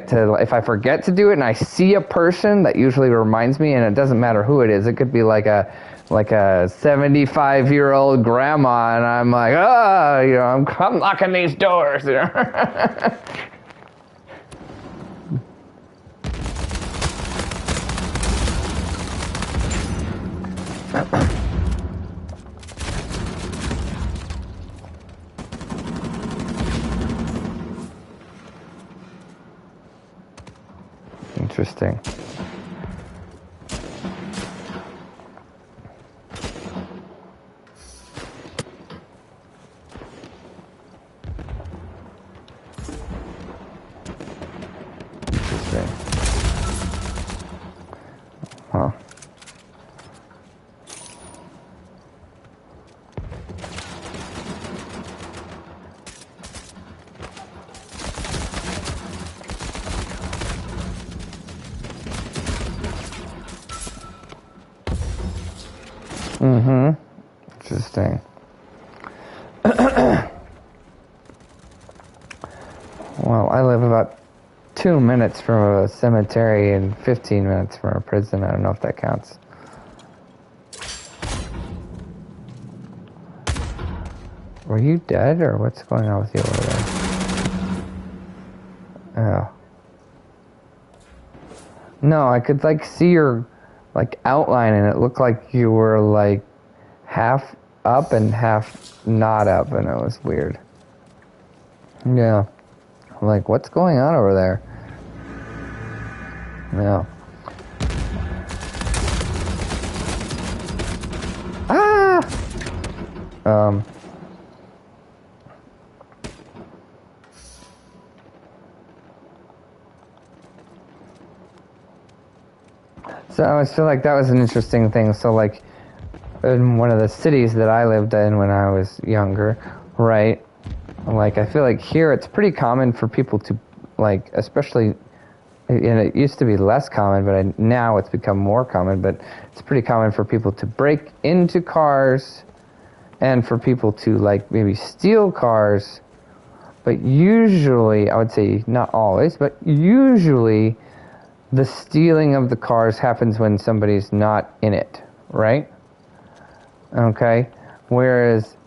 to do it, and I see a person that usually reminds me, and it doesn't matter who it is. It could be like a 75-year-old grandma, and I'm like, I'm locking these doors. Interesting. Huh. Interesting. Well, I live about 2 minutes from a cemetery and 15 minutes from a prison. I don't know if that counts. Were you dead, or what's going on with you over there? Oh. No, I could like see your outline, and it looked like you were like half up and half not up, and it was weird. Yeah. I'm like, what's going on over there? Yeah. Ah! So I always feel like that was an interesting thing. So like, in one of the cities that I lived in when I was younger, right? Like, I feel like here it's pretty common for people to, like, especially, and it used to be less common, but now it's become more common, but it's pretty common for people to break into cars and for people to, like, maybe steal cars. But usually, I would say not always, but usually the stealing of the cars happens when somebody's not in it, right? Okay? Whereas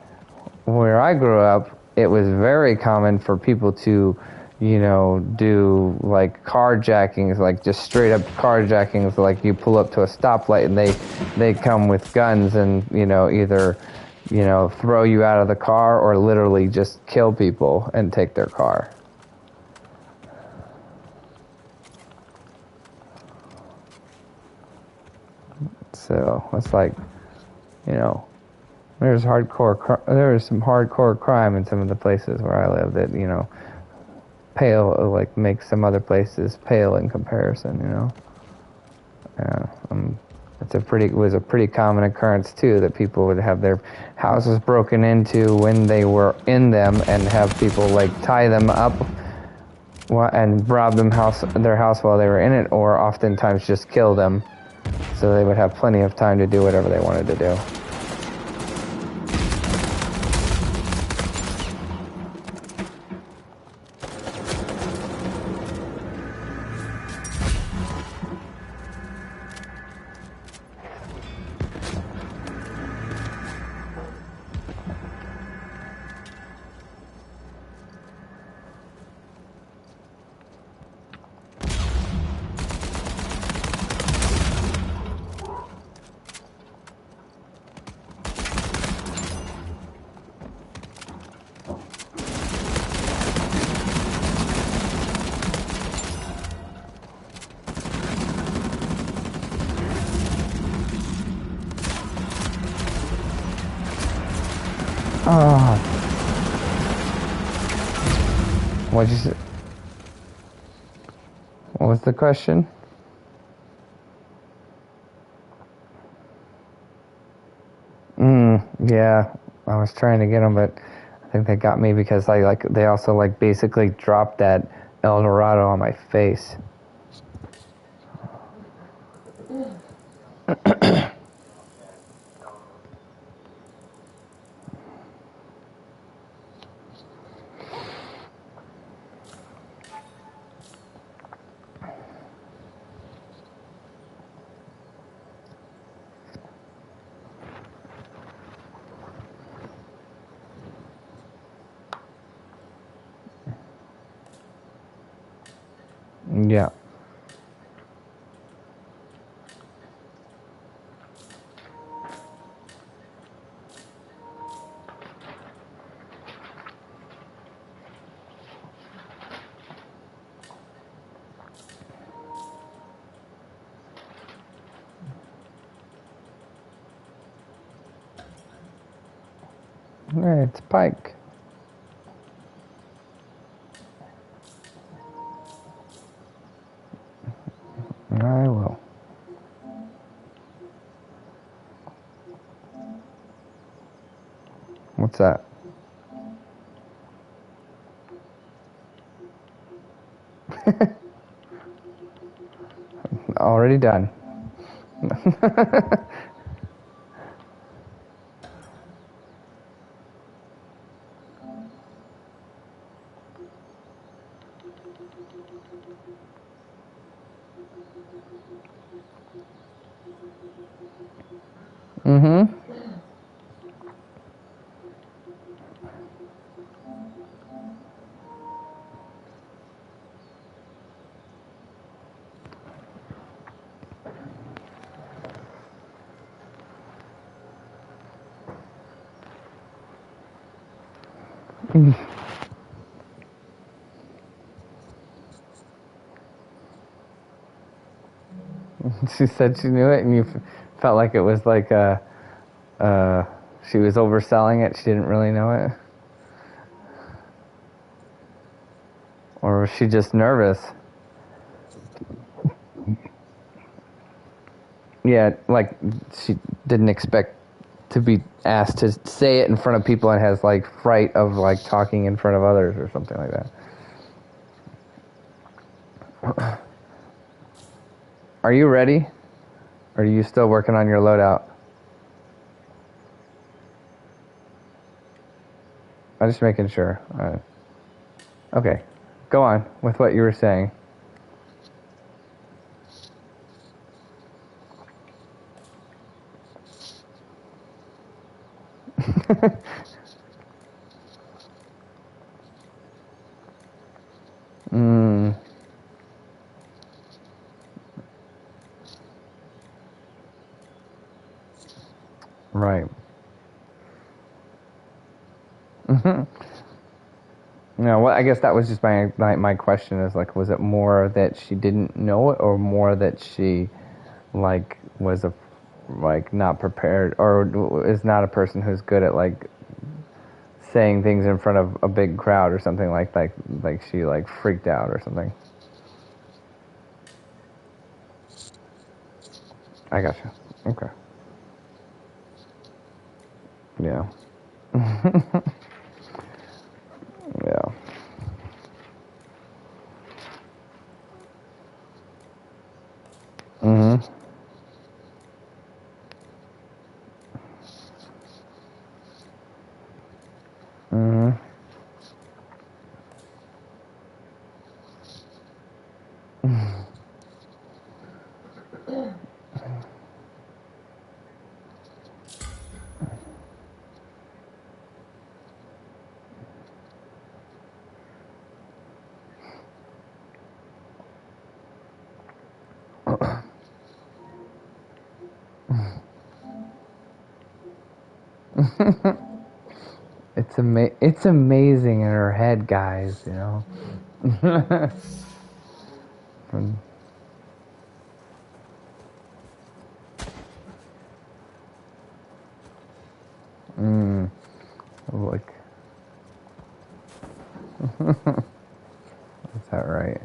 where I grew up, it was very common for people to, do like carjackings, like just straight up carjackings, like you pull up to a stoplight and they come with guns and, either, throw you out of the car or literally just kill people and take their car. So it's like, there's some hardcore crime in some of the places where I live that, pale, like make some other places pale in comparison, it was a pretty common occurrence too, that people would have their houses broken into when they were in them and have people like tie them up and rob their house while they were in it, or oftentimes just kill them so they would have plenty of time to do whatever they wanted to do. Oh. What'd you say? What was the question? Yeah, I was trying to get them, but I think they got me because they also basically dropped that El Dorado on my face. Yeah. Hey, it's Pike. I will. What's that? Already done. Mm-hmm. She said she knew it, and you felt like it was she was overselling it. She didn't really know it, or was she just nervous? Yeah, like she didn't expect to be asked to say it in front of people and has fright of talking in front of others or something like that. Are you ready? Or are you still working on your loadout? I'm just making sure. Okay, go on with what you were saying. Right. No, well, I guess that was just my question is was it more that she didn't know it, or more that she was not prepared, or is not a person who's good at saying things in front of a big crowd or something like she freaked out or something. I gotcha. Okay. Yeah. Yeah. Mhm. Mhm. It's amazing in her head, guys. You know. Look. Is that right?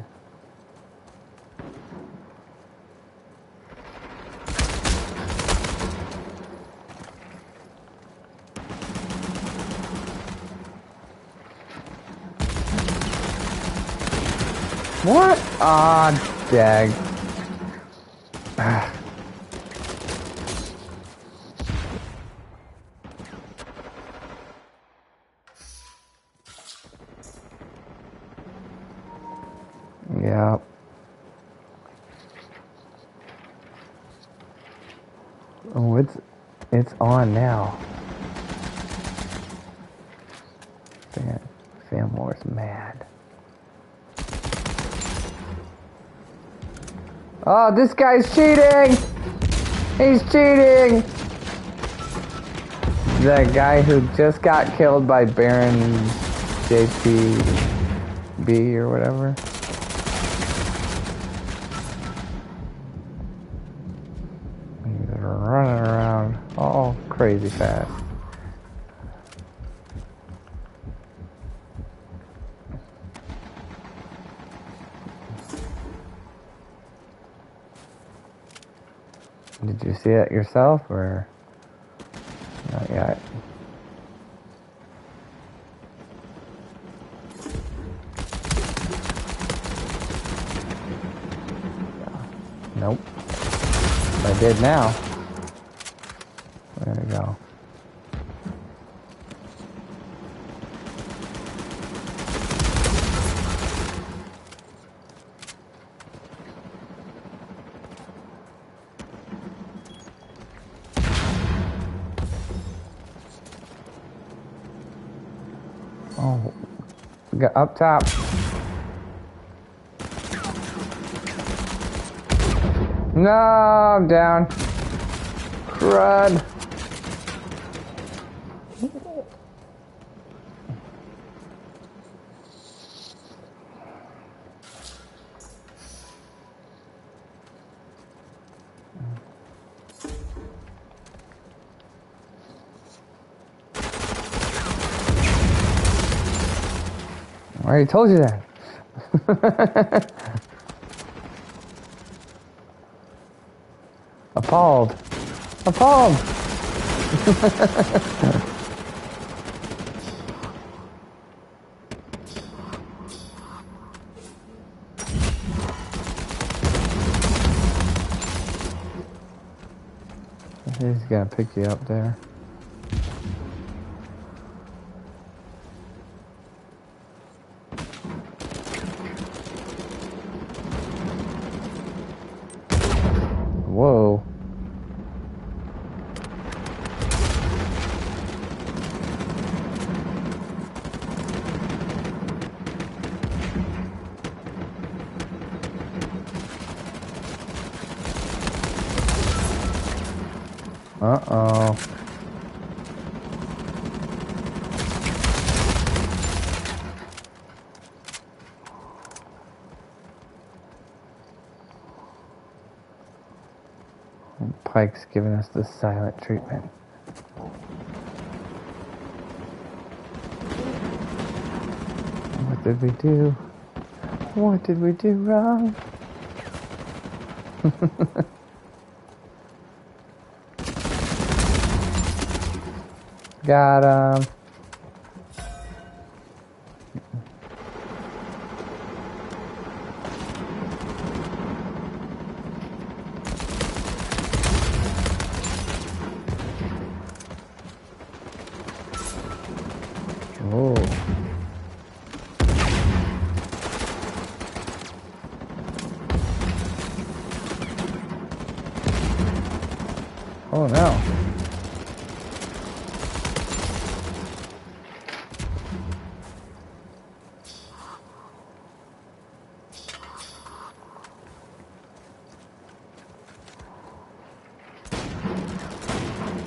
What? Ah, dag. Yeah. Oh, it's on now. Fammore's mad. Oh, this guy's cheating! He's cheating! The guy who just got killed by Baron JPB or whatever. He's running around all crazy fast. Did you see it yourself or not yet? Nope. I did now. There we go. Oh, we got up top. No, I'm down. Crud. I already told you that. Appalled. Appalled. He's gonna pick you up there. Whoa. Uh-oh. Pike's giving us the silent treatment. What did we do? What did we do wrong? Got him. Oh. Oh no.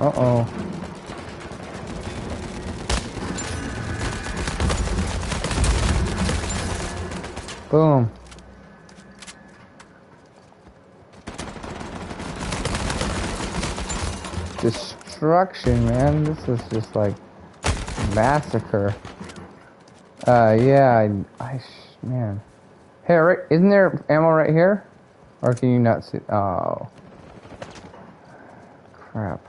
Uh-oh. Boom. Destruction, man. This is just like Massacre. Yeah, man. Hey, right, isn't there ammo right here? Or can you not see? Oh. Crap.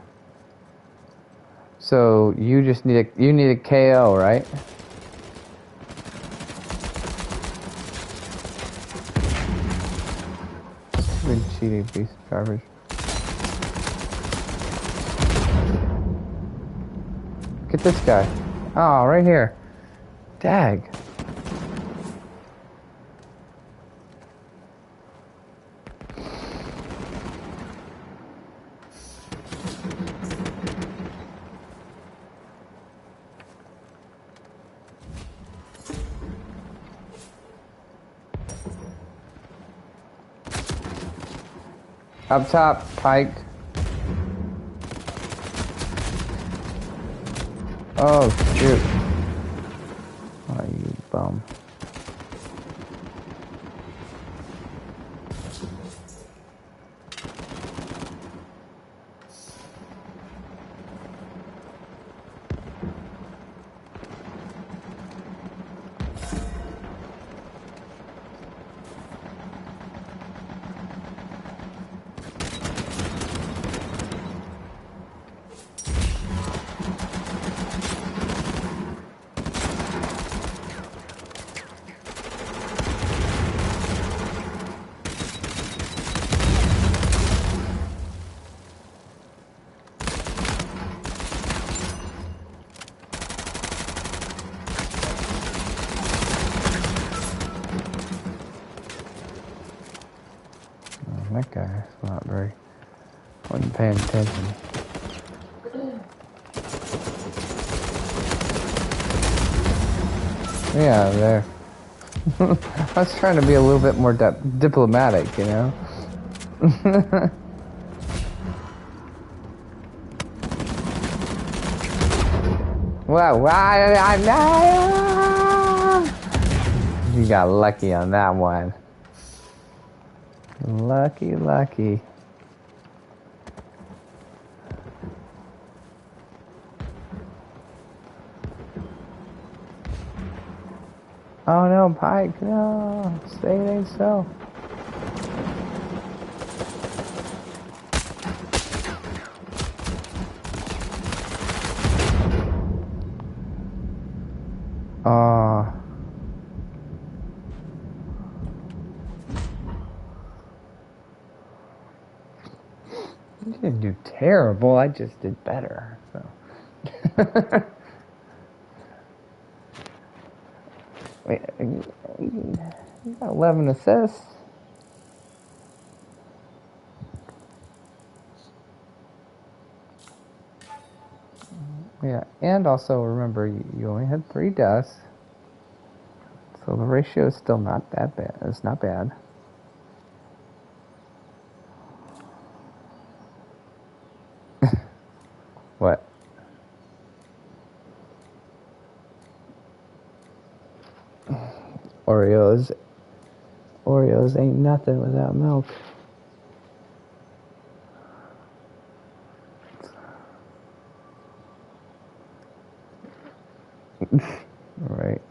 So, you just need a KO, right? Stupid cheating piece of garbage. Get this guy. Oh, right here. Dag. Up top, Pike. Oh, shoot. Oh, you bum. That guy's not very... wasn't paying attention. Yeah, there. I was trying to be a little bit more diplomatic, you know? Well, you got lucky on that one. Lucky, lucky. Oh no, Pike, no. Say it ain't so. You didn't do terrible, I just did better, so. Wait, you got 11 assists. Yeah, and also remember, you only had 3 deaths. So the ratio is still not that bad. It's not bad. What? Oreos. Oreos ain't nothing without milk. Right.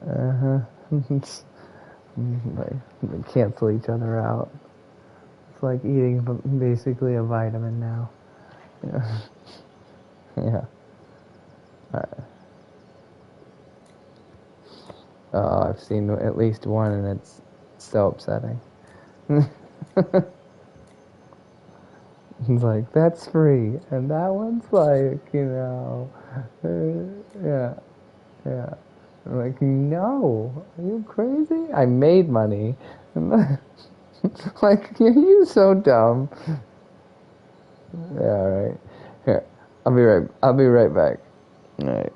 Uh-huh. They cancel each other out. It's like eating basically a vitamin now. Yeah. Yeah. Alright. Oh, I've seen at least one and it's so upsetting. It's like, that's free. And that one's like, yeah, yeah. I'm like, no, are you crazy? I made money. Like, are you so dumb? Yeah, right. Here, I'll be right back. All right.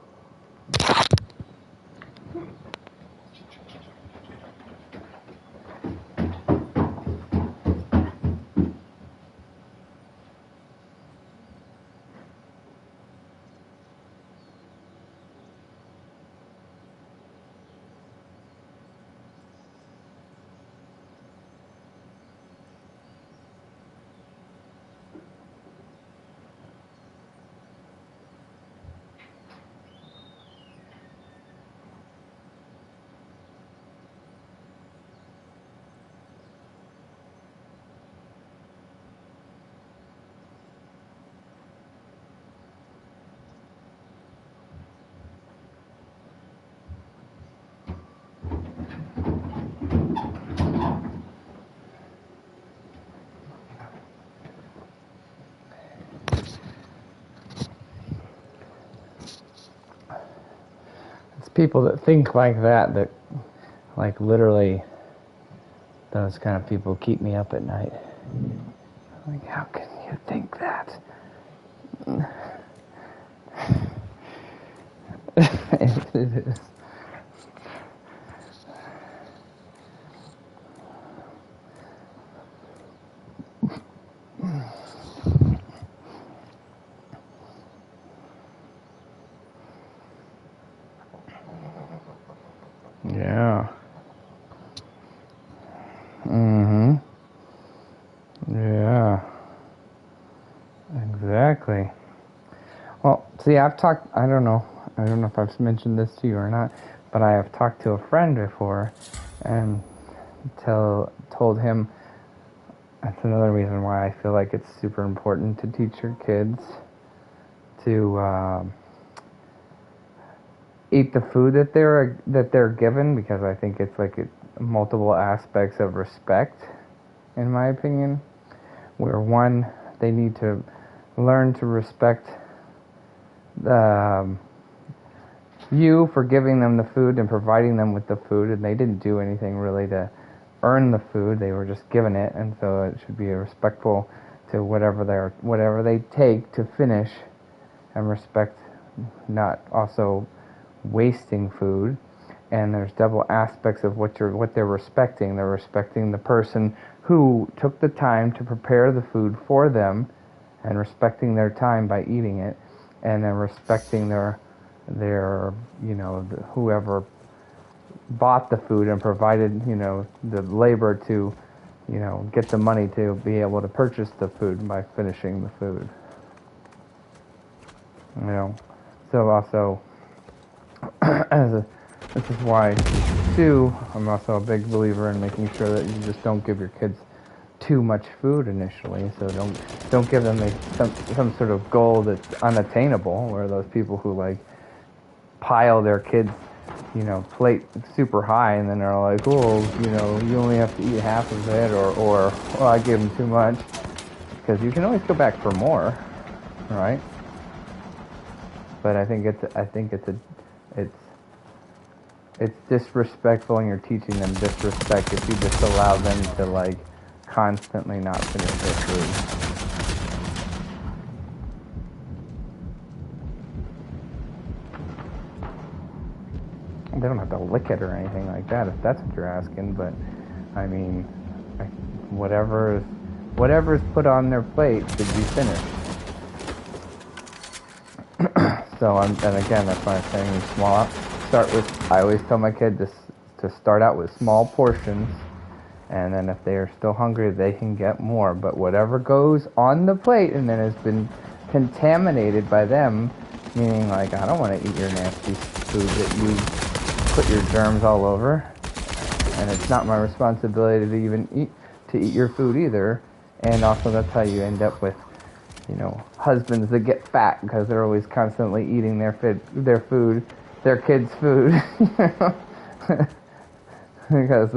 people that think like that like literally, those kind of people keep me up at night. Like, how can you think that? It is. Yeah. Mm-hmm. Yeah. Exactly. Well, see, I don't know if I've mentioned this to you or not, but I have talked to a friend before and told him that's another reason why I feel like it's super important to teach your kids to eat the food that they're given, because I think it's like multiple aspects of respect, in my opinion, where one, they need to learn to respect you for giving them the food and providing them with the food, and they didn't do anything really to earn the food, they were just given it, and so it should be respectful to whatever they take to finish, and respect not also wasting food. And there's double aspects of what they're respecting. They're respecting the person who took the time to prepare the food for them, and respecting their time by eating it, and then respecting their whoever bought the food and provided the labor to get the money to be able to purchase the food by finishing the food. So also this is why too I'm also a big believer in making sure that you just don't give your kids too much food initially. So don't give them some sort of goal that's unattainable, where those people who like pile their kids plate super high, and then they're like, oh, you only have to eat half of it, or I gave them too much, because you can always go back for more, right? But I think it's disrespectful, and you're teaching them disrespect if you just allow them to like constantly not finish their food. They don't have to lick it or anything like that, if that's what you're asking, but I mean, whatever's put on their plate should be finished. And again, that's why I'm saying I always tell my kid to start out with small portions, and then if they are still hungry, they can get more. But whatever goes on the plate and then has been contaminated by them, meaning like, I don't want to eat your nasty food that you put your germs all over, and it's not my responsibility to eat your food either. And also, that's how you end up with husbands that get fat, because they're always constantly eating their kids' food, because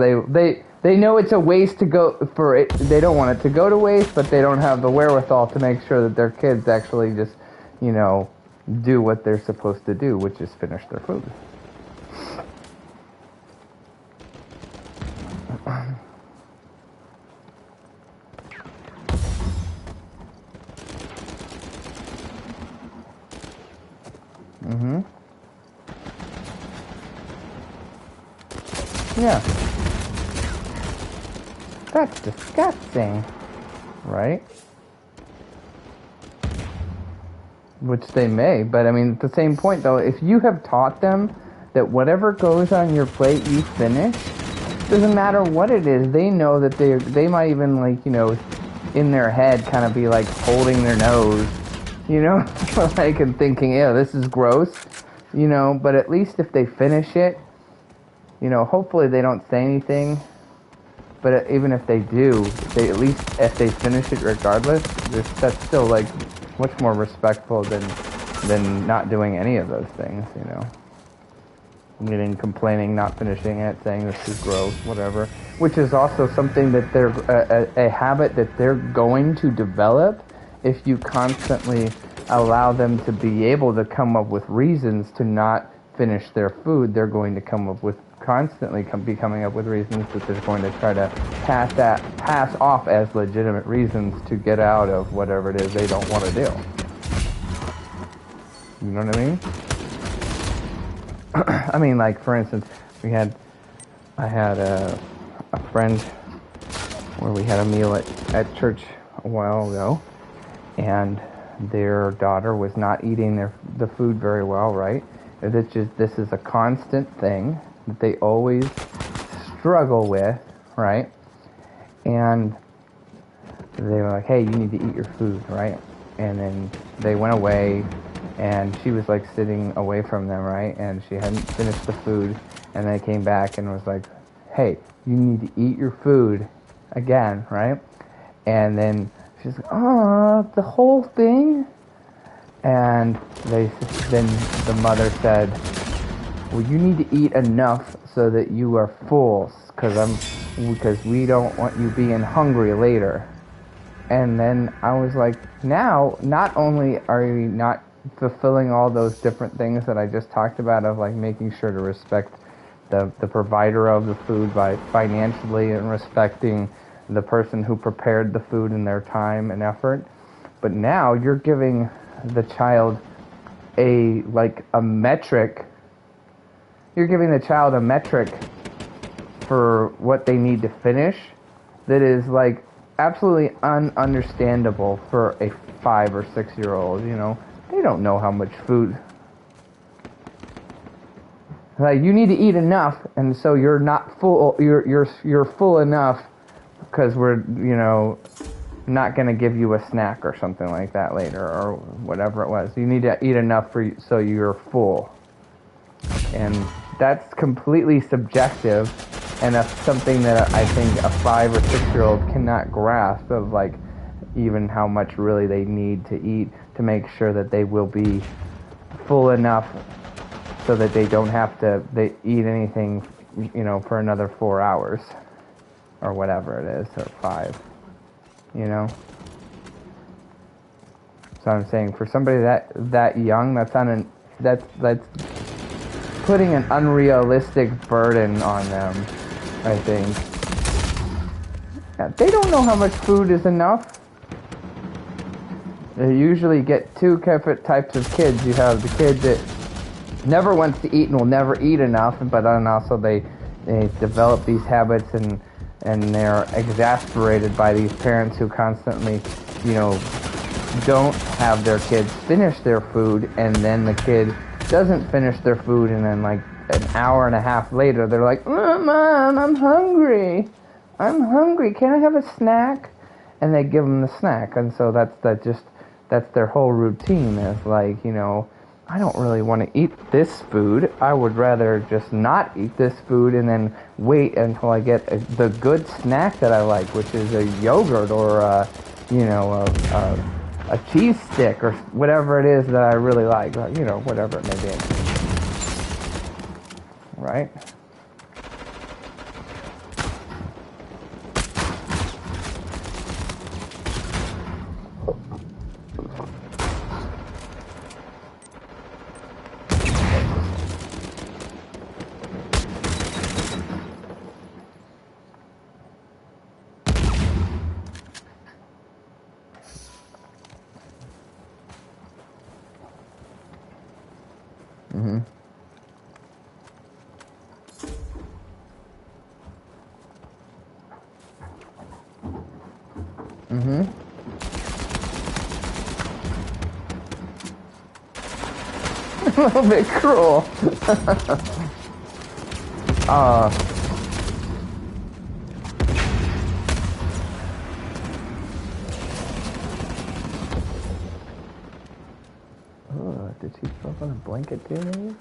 they know it's a waste to go for it. They don't want it to go to waste, but they don't have the wherewithal to make sure that their kids actually just do what they're supposed to do, which is finish their food. Mm-hmm. Yeah. That's disgusting, right? Which they may, but I mean, at the same point though, if you have taught them that whatever goes on your plate you finish, doesn't matter what it is, they know that they might even like, in their head kind of be like holding their nose, like, and thinking, yeah, this is gross, but at least if they finish it, hopefully they don't say anything, but even if they do, at least if they finish it regardless, that's still like much more respectful than not doing any of those things, Meaning complaining, not finishing it, saying this is gross, whatever, which is also something that they're a habit that they're going to develop if you constantly allow them to be able to come up with reasons to not finish their food, they're going to constantly be coming up with reasons that they're going to try to pass off as legitimate reasons to get out of whatever it is they don't want to do. You know what I mean? I mean, like, for instance, I had a friend where we had a meal at church a while ago, and their daughter was not eating the food very well, right? This is a constant thing that they always struggle with, right? And they were like, hey, you need to eat your food, right? And then they went away, and she was like sitting away from them, right? And she hadn't finished the food, and they came back and was like, hey, you need to eat your food again, right? And then she's like, oh, the whole thing? And then the mother said, well, you need to eat enough so that you are full, because we don't want you being hungry later. And then I was like, now, not only are you not fulfilling all those different things that I just talked about, of like making sure to respect the provider of the food by financially, and respecting the person who prepared the food and their time and effort, but now you're giving the child a metric. You're giving the child a metric for what they need to finish that is like absolutely ununderstandable for a 5 or 6 year old. You know, they don't know how much food. Like, you need to eat enough, and so you're not full. You're full enough because we're, you know, not going to give you a snack or something like that later, or whatever it was. You need to eat enough so you're full, and that's completely subjective, and that's something that I think a 5 or 6 year old cannot grasp, of like even how much really they need to eat to make sure that they will be full enough so that they don't have to eat anything, you know, for another 4 hours or whatever it is, or 5, you know. So I'm saying, for somebody that young, that's putting an unrealistic burden on them, I think. Yeah, they don't know how much food is enough. They usually get two types of kids. You have the kid that never wants to eat and will never eat enough, but then also they develop these habits, and they're exasperated by these parents who constantly, you know, don't have their kids finish their food, and then the kid doesn't finish their food, and then like an hour and a half later they're like, Mom, I'm hungry, can I have a snack? And they give them the snack, and so that's their whole routine, is like, you know, I don't really want to eat this food. I would rather just not eat this food and then wait until I get the good snack that I like, which is a yogurt or a cheese stick or whatever it is that I really like. You know, whatever it may be. Right? Mm-hmm. Mm-hmm. A little bit cruel. Did she throw up on a blanket too, maybe?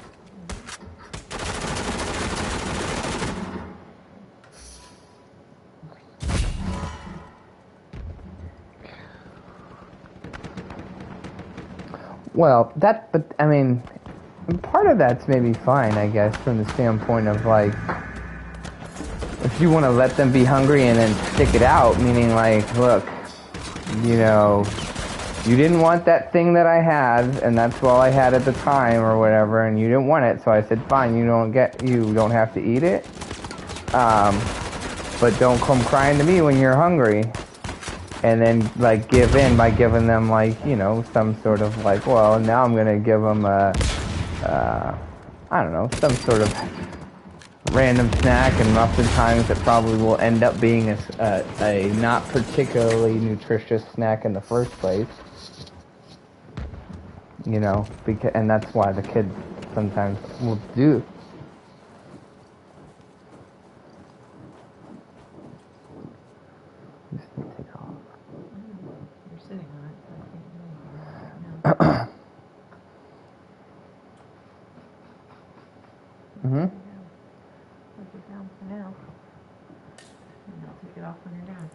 Well, but I mean, part of that's maybe fine, I guess, from the standpoint of like, if you want to let them be hungry and then stick it out, meaning like, look, you know, you didn't want that thing that I had, and that's all I had at the time or whatever, and you didn't want it, so I said, fine, you don't have to eat it, but don't come crying to me when you're hungry. And then, like, give in by giving them, like, you know, some sort of, like, well, now I'm going to give them I don't know, some sort of random snack, and oftentimes it probably will end up being a not particularly nutritious snack in the first place. You know, and that's why the kids sometimes will do. Just need to take off. You're sitting on it, so I can't do anything right now. Put it down for now. And I'll take it off when you're done.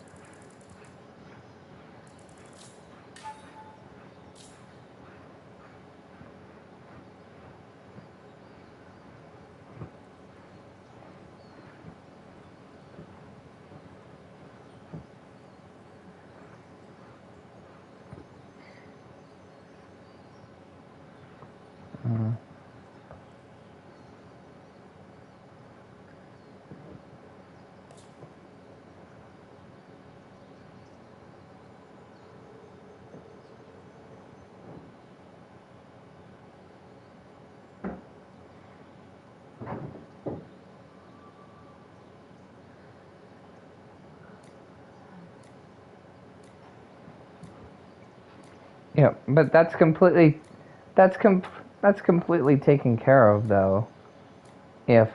Yeah, but that's completely taken care of, though, if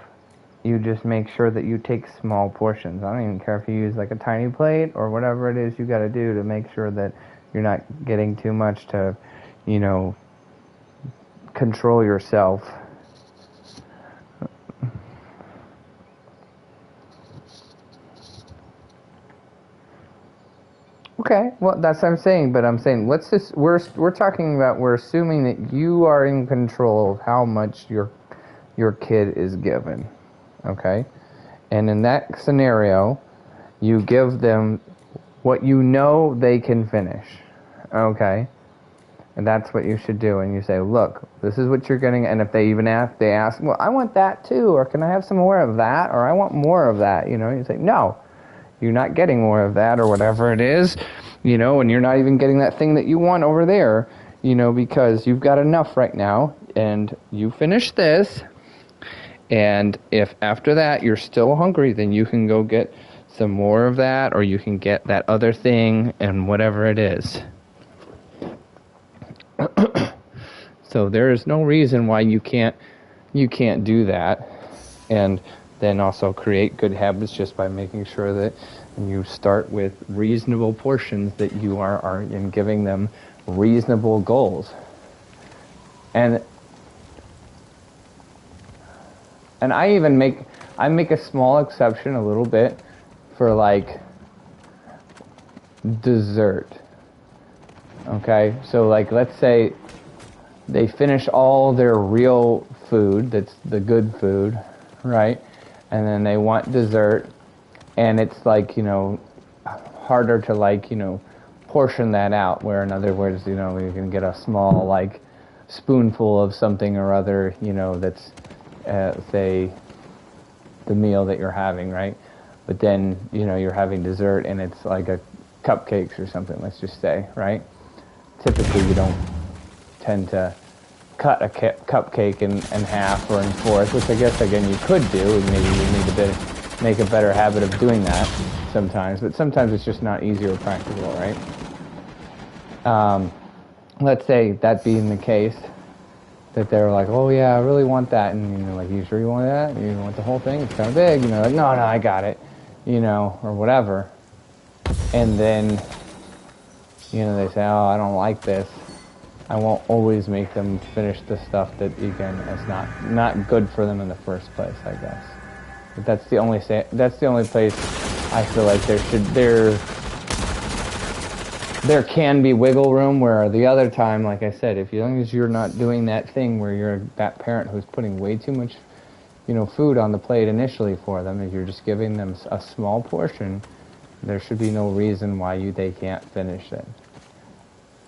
you just make sure that you take small portions. I don't even care if you use like a tiny plate or whatever it is you got to do to make sure that you're not getting too much to, you know, control yourself. Okay, well, that's what I'm saying, but I'm saying we're talking about, we're assuming that you are in control of how much your kid is given, okay? And in that scenario, you give them what you know they can finish, okay? And that's what you should do, and you say, look, this is what you're getting, and if they ask, well, I want that too, or can I have some more of that, or I want more of that, you know, you say, no. You're not getting more of that or whatever it is, you know, and you're not even getting that thing that you want over there, you know, because you've got enough right now, and you finish this, and if after that you're still hungry, then you can go get some more of that, or you can get that other thing, and whatever it is. So there is no reason why you can't do that, and then also create good habits just by making sure that you start with reasonable portions, that you are in giving them reasonable goals. And I even make a small exception a little bit for like dessert. Okay? So like, let's say they finish all their real food, that's the good food, right? And then they want dessert, and it's like, you know, harder to, like, you know, portion that out, where in other words, you know, you can get a small, like, spoonful of something or other, you know, that's, say, the meal that you're having, right? But then, you know, you're having dessert, and it's like a cupcakes or something, let's just say, right? Typically, you don't tend to cut a cupcake in half or in fourth, which I guess, again, you could do, and maybe you need to make a better habit of doing that sometimes, but sometimes it's just not easy or practical, right? Let's say that being the case, that they're like, oh yeah, I really want that, and you're like, you sure you want that? You want the whole thing? It's kind of big, you know, like, no, I got it, you know, or whatever. And then, you know, they say, oh, I don't like this. I won't always make them finish the stuff that, again, is not good for them in the first place, I guess. But that's the only place I feel like there can be wiggle room, where the other time, like I said, if as long as you're not doing that thing where you're that parent who's putting way too much, you know, food on the plate initially for them, if you're just giving them a small portion, there should be no reason why they can't finish it.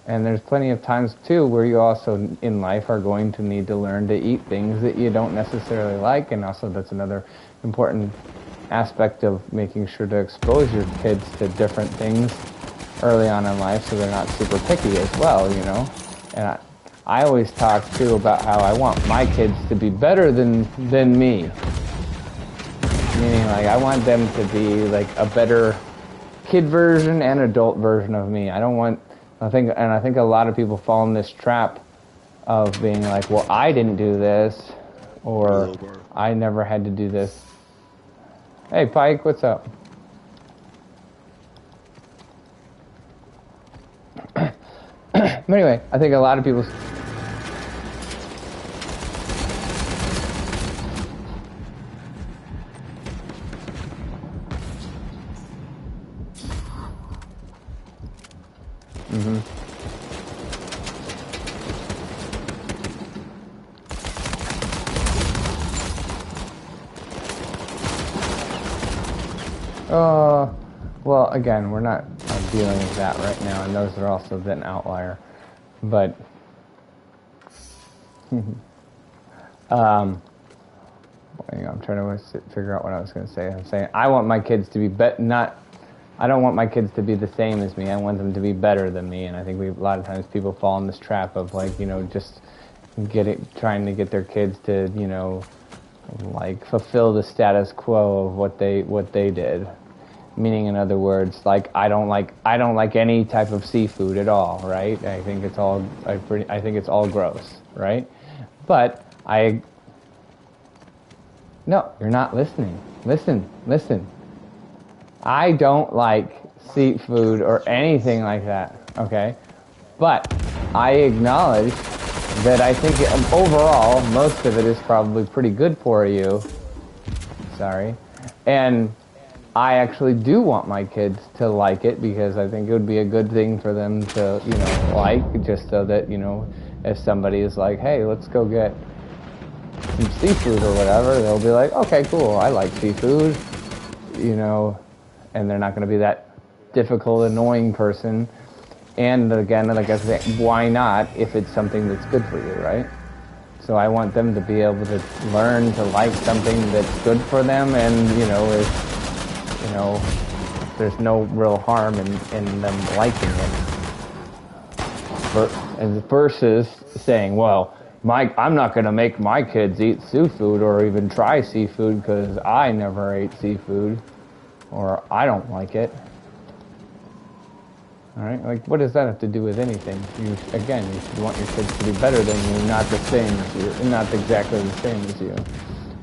And there's plenty of times too where you also in life are going to need to learn to eat things that you don't necessarily like, and also that's another important aspect of making sure to expose your kids to different things early on in life so they're not super picky as well, you know. And I always talk too about how I want my kids to be better than me. Meaning like I want them to be like a better kid version and adult version of me. I think a lot of people fall in this trap of being like, well, I didn't do this, or I never had to do this. Hey, Pike, what's up? But anyway, I think a lot of people. Well, again, we're not dealing with that right now, and those are also an outlier. But, I'm trying to figure out what I was going to say. I'm saying I want my kids to be I don't want my kids to be the same as me. I want them to be better than me, and I think a lot of times people fall in this trap of like, you know, just trying to get their kids to, you know, like fulfill the status quo of what they did. Meaning, in other words, like I don't like any type of seafood at all, right? I think it's all gross, right? But no, you're not listening. Listen. I don't like seafood or anything like that, okay? But I acknowledge that I think overall most of it is probably pretty good for you. Sorry. And I actually do want my kids to like it because I think it would be a good thing for them to, you know, like, just so that, you know, if somebody is like, hey, let's go get some seafood or whatever, they'll be like, okay, cool, I like seafood, you know, and they're not going to be that difficult, annoying person. And again, like I said, why not if it's something that's good for you, right? So I want them to be able to learn to like something that's good for them, and you know, there's no real harm in them liking it. Versus saying, well, I'm not going to make my kids eat seafood or even try seafood because I never ate seafood or I don't like it. All right, like what does that have to do with anything? You should want your kids to be better than you, not the same as you, not exactly the same as you. You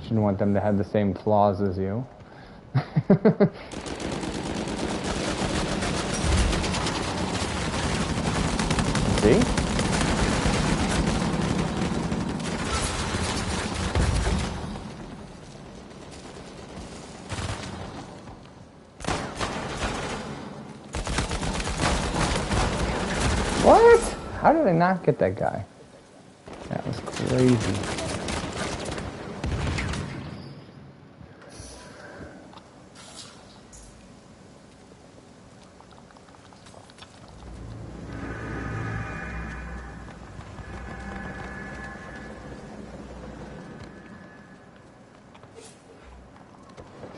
shouldn't want them to have the same flaws as you. See? What? How did I not get that guy? That was crazy.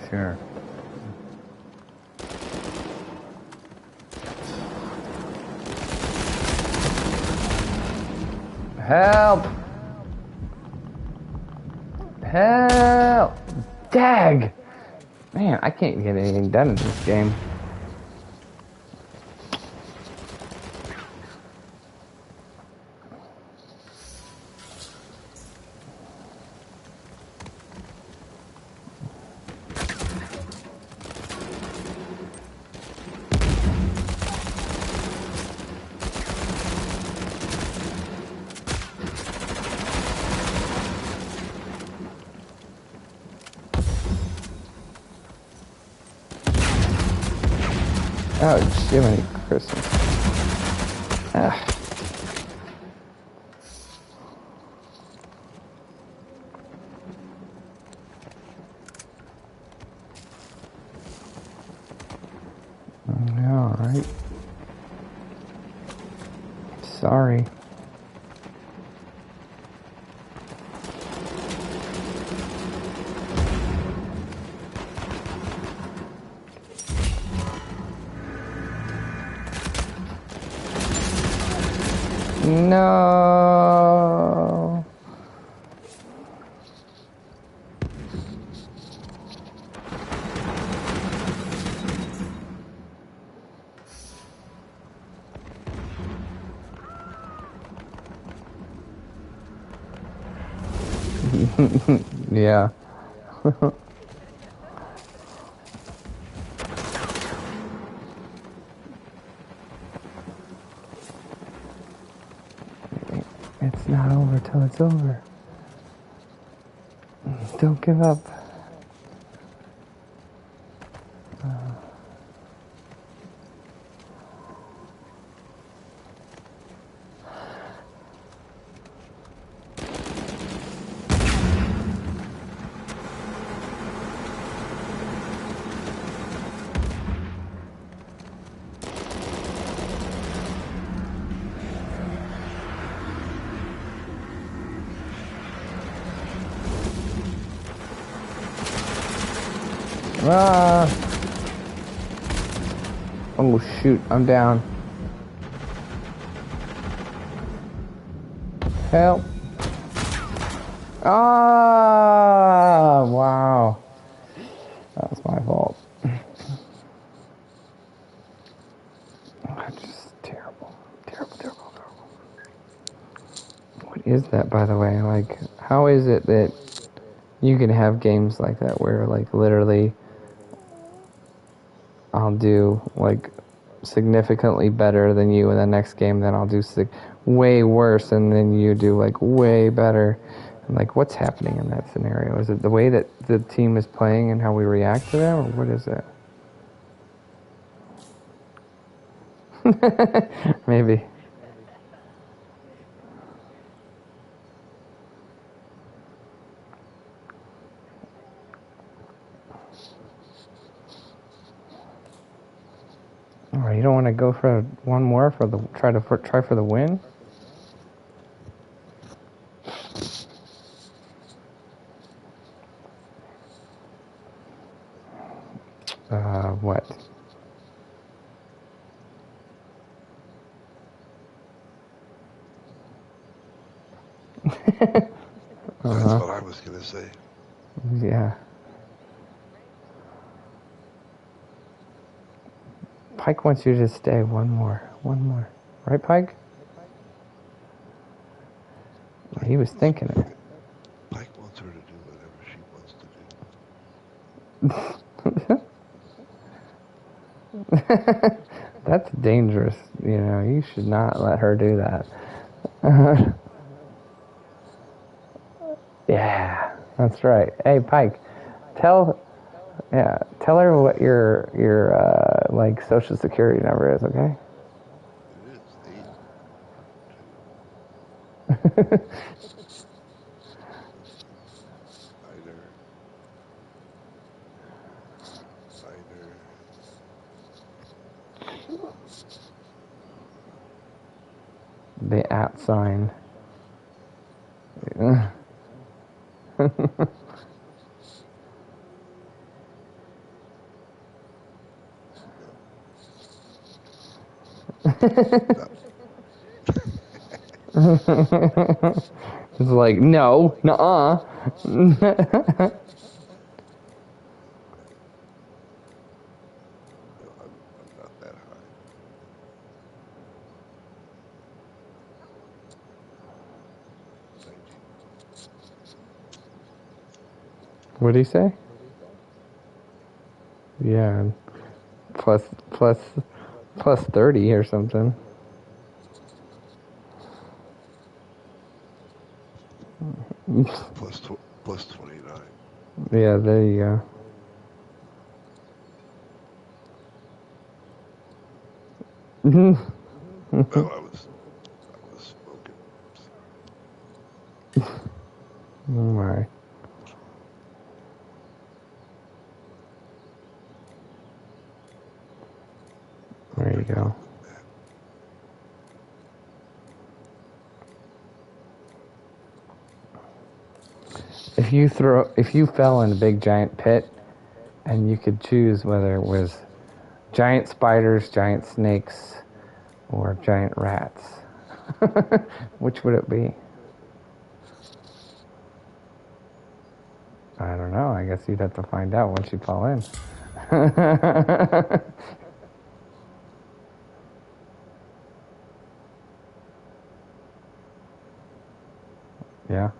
Sure. Help! Help! Dag! Man, I can't get anything done in this game. Oh, Jiminy Christmas. Ah. All right. Sorry. No. Yeah. It's not over till it's over. Don't give up. Ah. Oh shoot, I'm down. Help. Ah, wow. That was my fault. That's just terrible. Terrible. What is that, by the way? Like, how is it that you can have games like that where, like, literally I'll do, like, significantly better than you in the next game, then I'll do way worse, and then you do, like, way better. And, like, what's happening in that scenario? Is it the way that the team is playing and how we react to them, or what is it? Maybe. Or you don't want to go for one more for the try for the win? What? That's what I was gonna say. Yeah. Pike wants you to stay one more. Right, Pike? He was thinking it. Pike wants her to do whatever she wants to do. That's dangerous. You know, you should not let her do that. Yeah, that's right. Hey, Pike, tell her what your like social security number is, okay? It is 8, 2. Cider. The @ sign. It's like, no, nuh-uh. No, I'm not that high. What'd he say? Yeah, plus 30 or something. Plus 29. Yeah, there you go. Well, I was smoking. Oh my. There you go. if you fell in a big giant pit, and you could choose whether it was giant spiders, giant snakes, or giant rats, which would it be? I don't know. I guess you'd have to find out once you fall in. Yeah.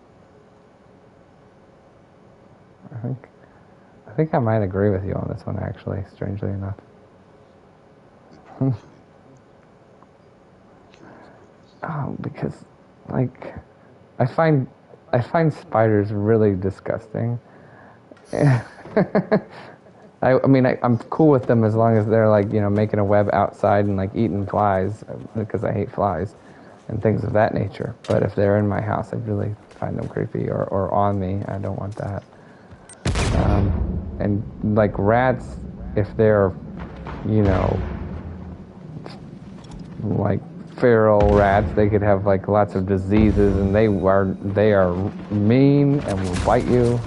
I think I might agree with you on this one, actually, strangely enough. Oh, because, like, I find spiders really disgusting. I mean, I'm cool with them as long as they're, like, you know, making a web outside and, like, eating flies, because I hate flies and things of that nature. But if they're in my house, I really find them creepy, or on me. I don't want that. And, like, rats, if they're, you know, like, feral rats, they could have, like, lots of diseases, and they are mean and will bite you.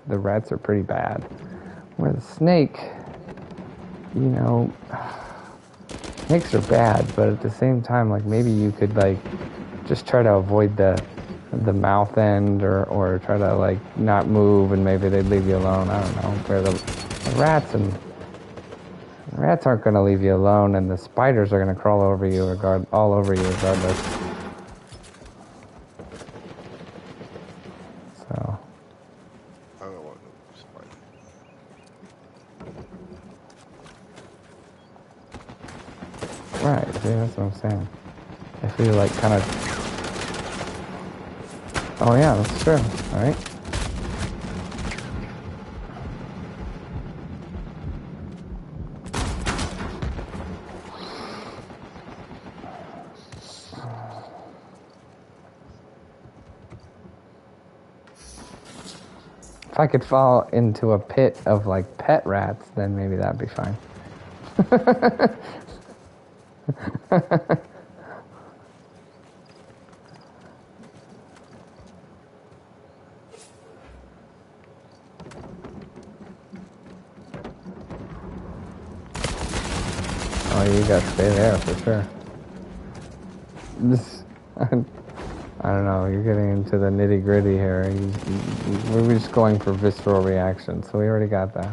The rats are pretty bad. Where the snake, you know, snakes are bad, but at the same time, like, maybe you could, like, just try to avoid the mouth end, or try to, like, not move, and maybe they'd leave you alone. I don't know. Where the rats aren't going to leave you alone, and the spiders are going to crawl over you all over you regardless. So. I don't want no spider. Right, see, that's what I'm saying. If you, like, kind of... Oh yeah, that's true, alright? If I could fall into a pit of, like, pet rats, then maybe that'd be fine. Oh, you gotta stay there for sure. I don't know, you're getting into the nitty gritty here. We're just going for visceral reaction, so we already got that.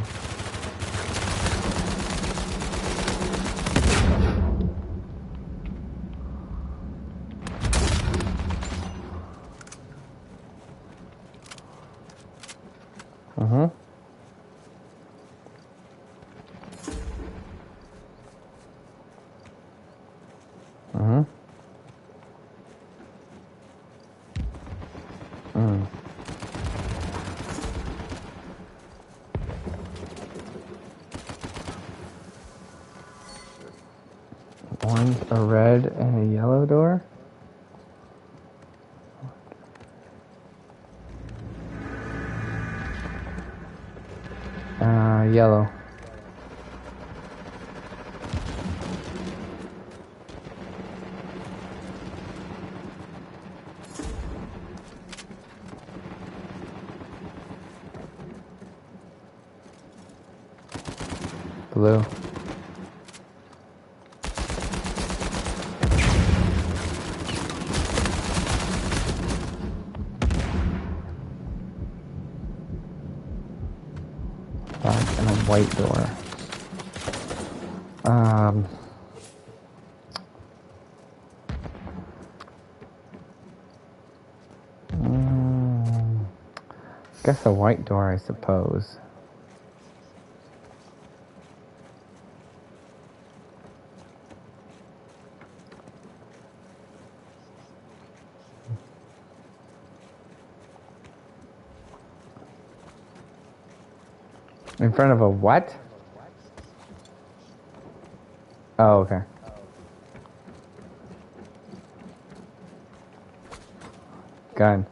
Mm-hmm. Mm-hmm. Mm. One's a red and a yellow door? Yellow. Blue. Black and a white door. Guess a white door, I suppose. In front of a what? Oh, okay. Gun.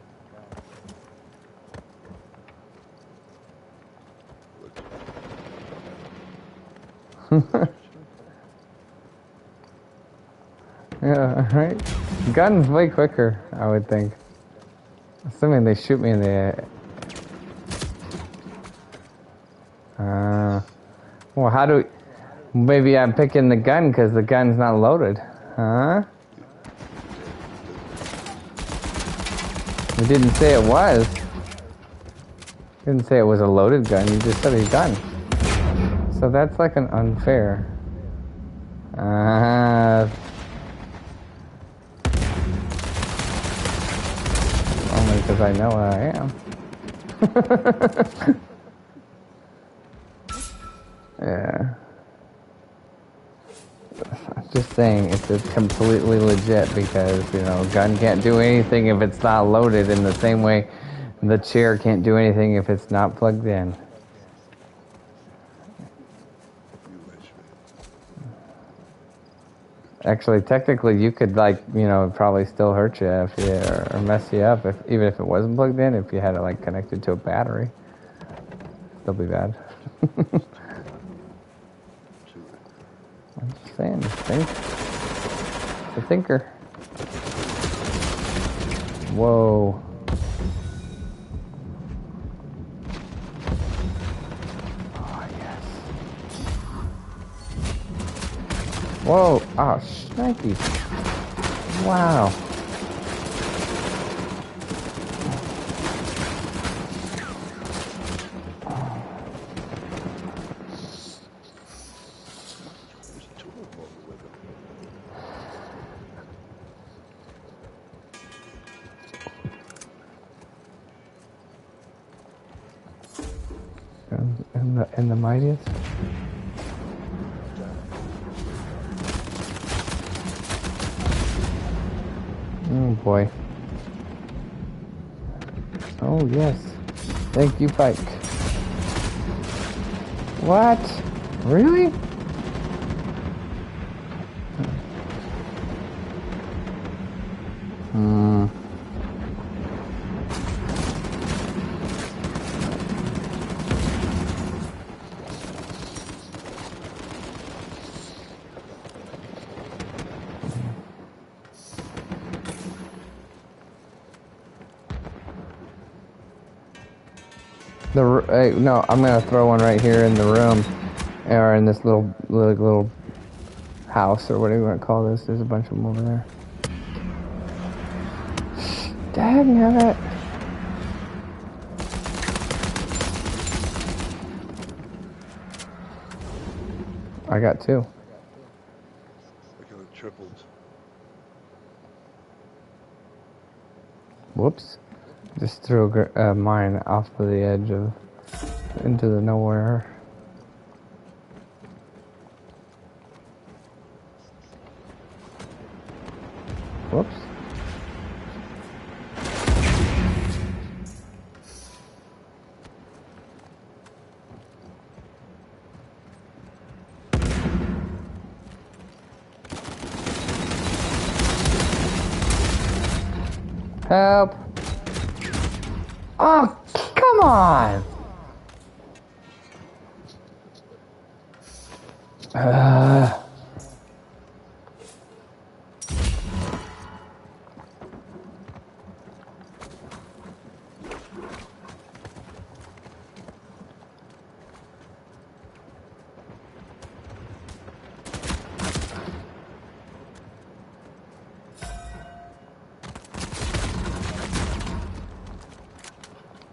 Yeah, right? Gun's way quicker, I would think. assuming they shoot me in the... well, how do... Maybe I'm picking the gun because the gun's not loaded. Huh? You didn't say it was. You didn't say it was a loaded gun. You just said a gun. So that's like an unfair. Only because I know where I am. Yeah. I'm just saying it's completely legit because, you know, a gun can't do anything if it's not loaded in the same way the chair can't do anything if it's not plugged in. You wish, man. Actually, technically, you could, like, you know, probably still hurt you if you, or mess you up, if even if it wasn't plugged in, if you had it, like, connected to a battery. Still be bad. I'm just saying, think. It's a thinker. Whoa. Oh, yes. Whoa. Oh, shnikes. Wow. There's two of them on the window. And the mightiest? Oh boy. Oh yes. Thank you, Pike. What? Really? Hmm. No, I'm gonna throw one right here in the room, or in this little house, or whatever you want to call this. There's a bunch of them over there. Dagnabbit. I got two. I got it tripled. Whoops. Just threw mine off of the edge of into the nowhere. Whoops. Help. Oh, come on.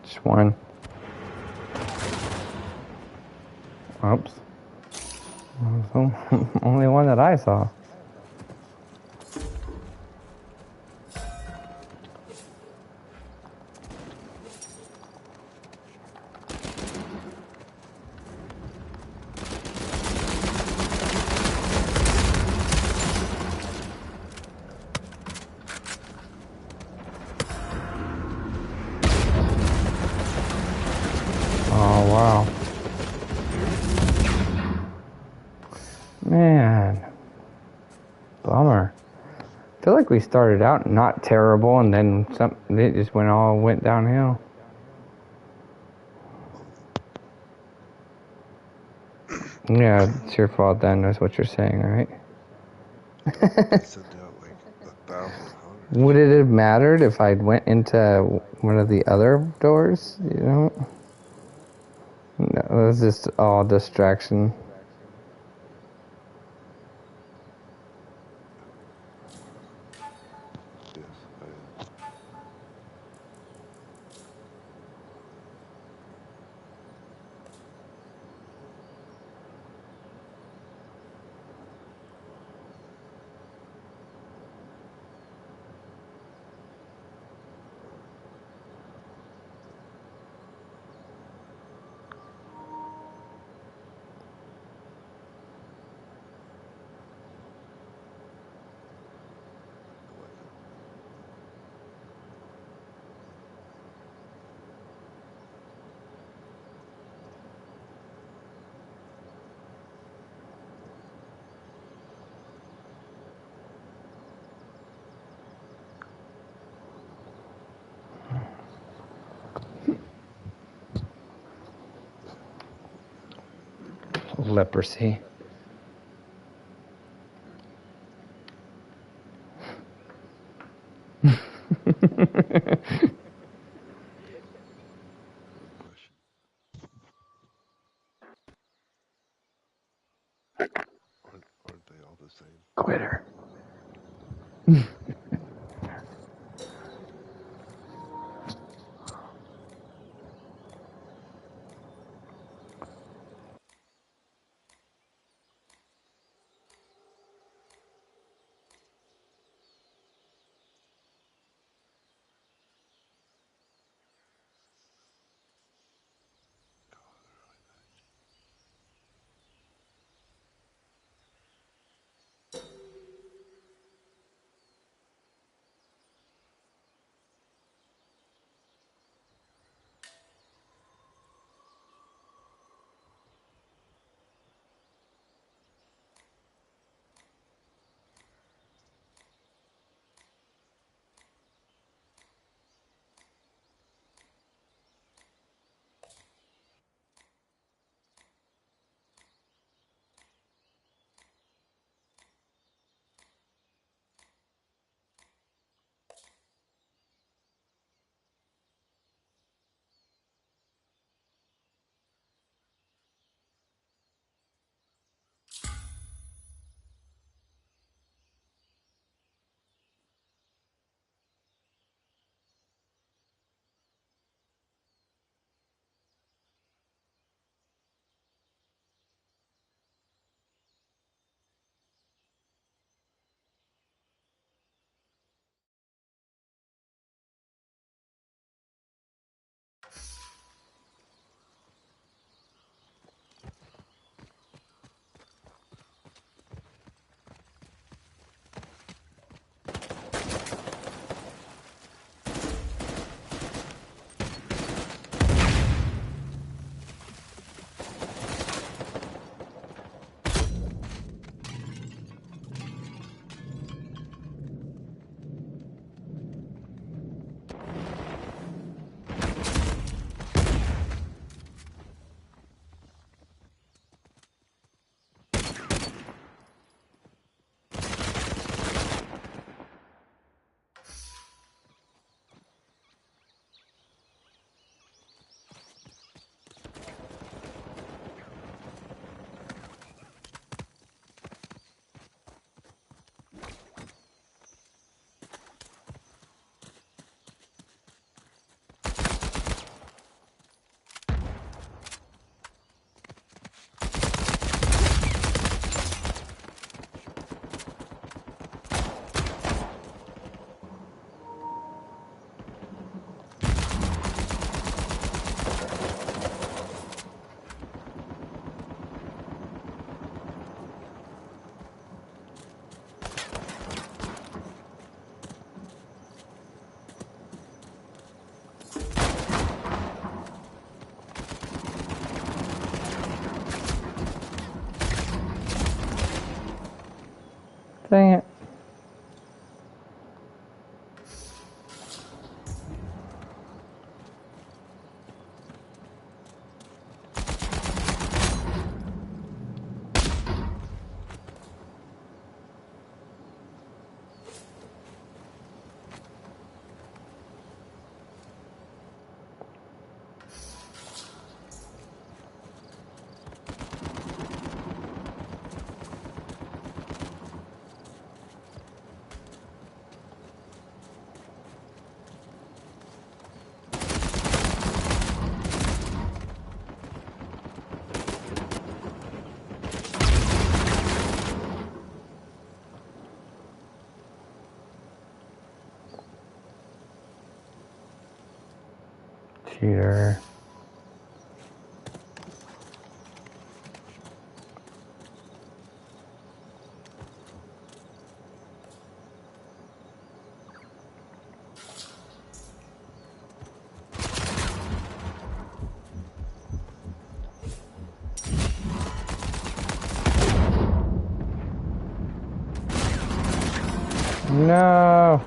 Just one. Oops. Only one that I saw. Oh, wow. Man. Bummer. I feel like we started out not terrible and then it just went downhill. Yeah, it's your fault then, that's what you're saying, right? They sent out like 1,000 hunters. Would it have mattered if I went into one of the other doors? You know? No, it was just all distraction. Yes, I am. No, I can. Leprosy. Good question. Aren't they all the same? Quitter. Dang it. Cheater. No.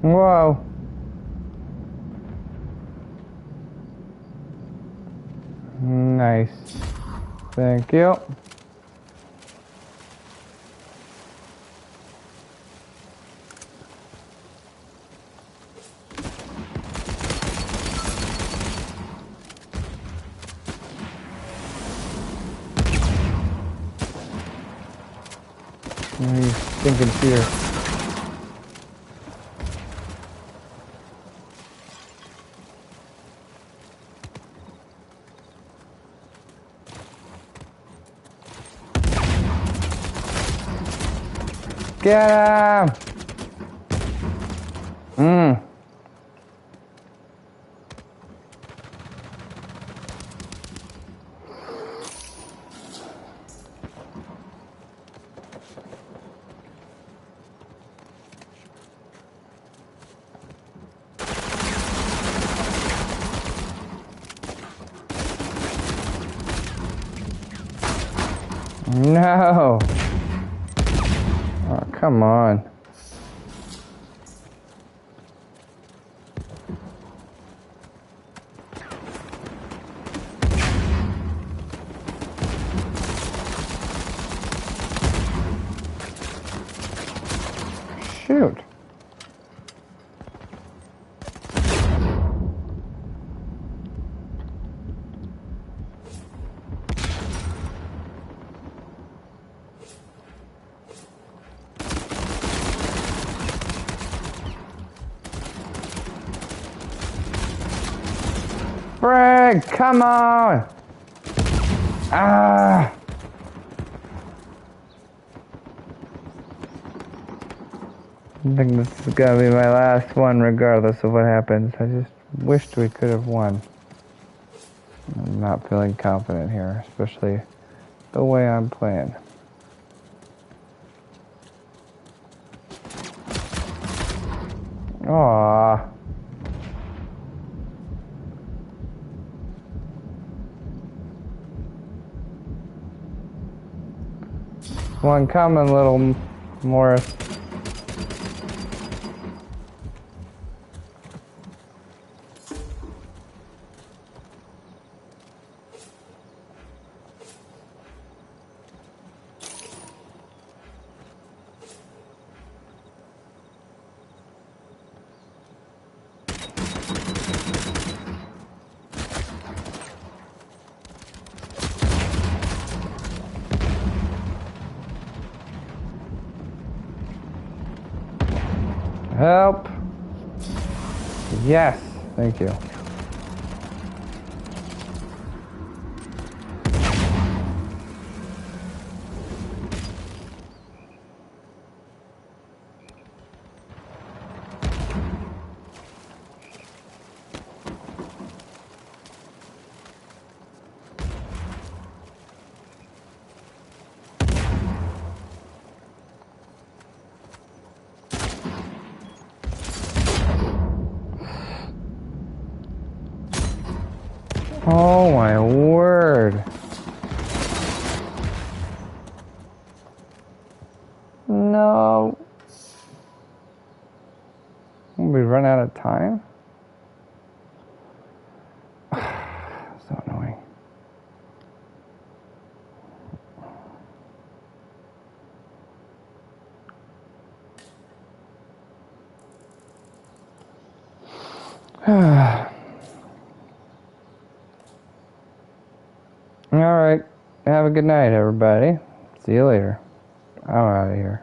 Whoa. Nice. Thank you. You stinking fear. Get him! No! Come on. Shoot. Frag, come on! Ah! I think this is gonna be my last one regardless of what happens. I just wished we could have won. I'm not feeling confident here, especially the way I'm playing. Aww. One coming, little Morris. Help! Yes, thank you. Oh my word. No. We run out of time? So annoying. Alright. Have a good night, everybody. See you later. I'm out of here.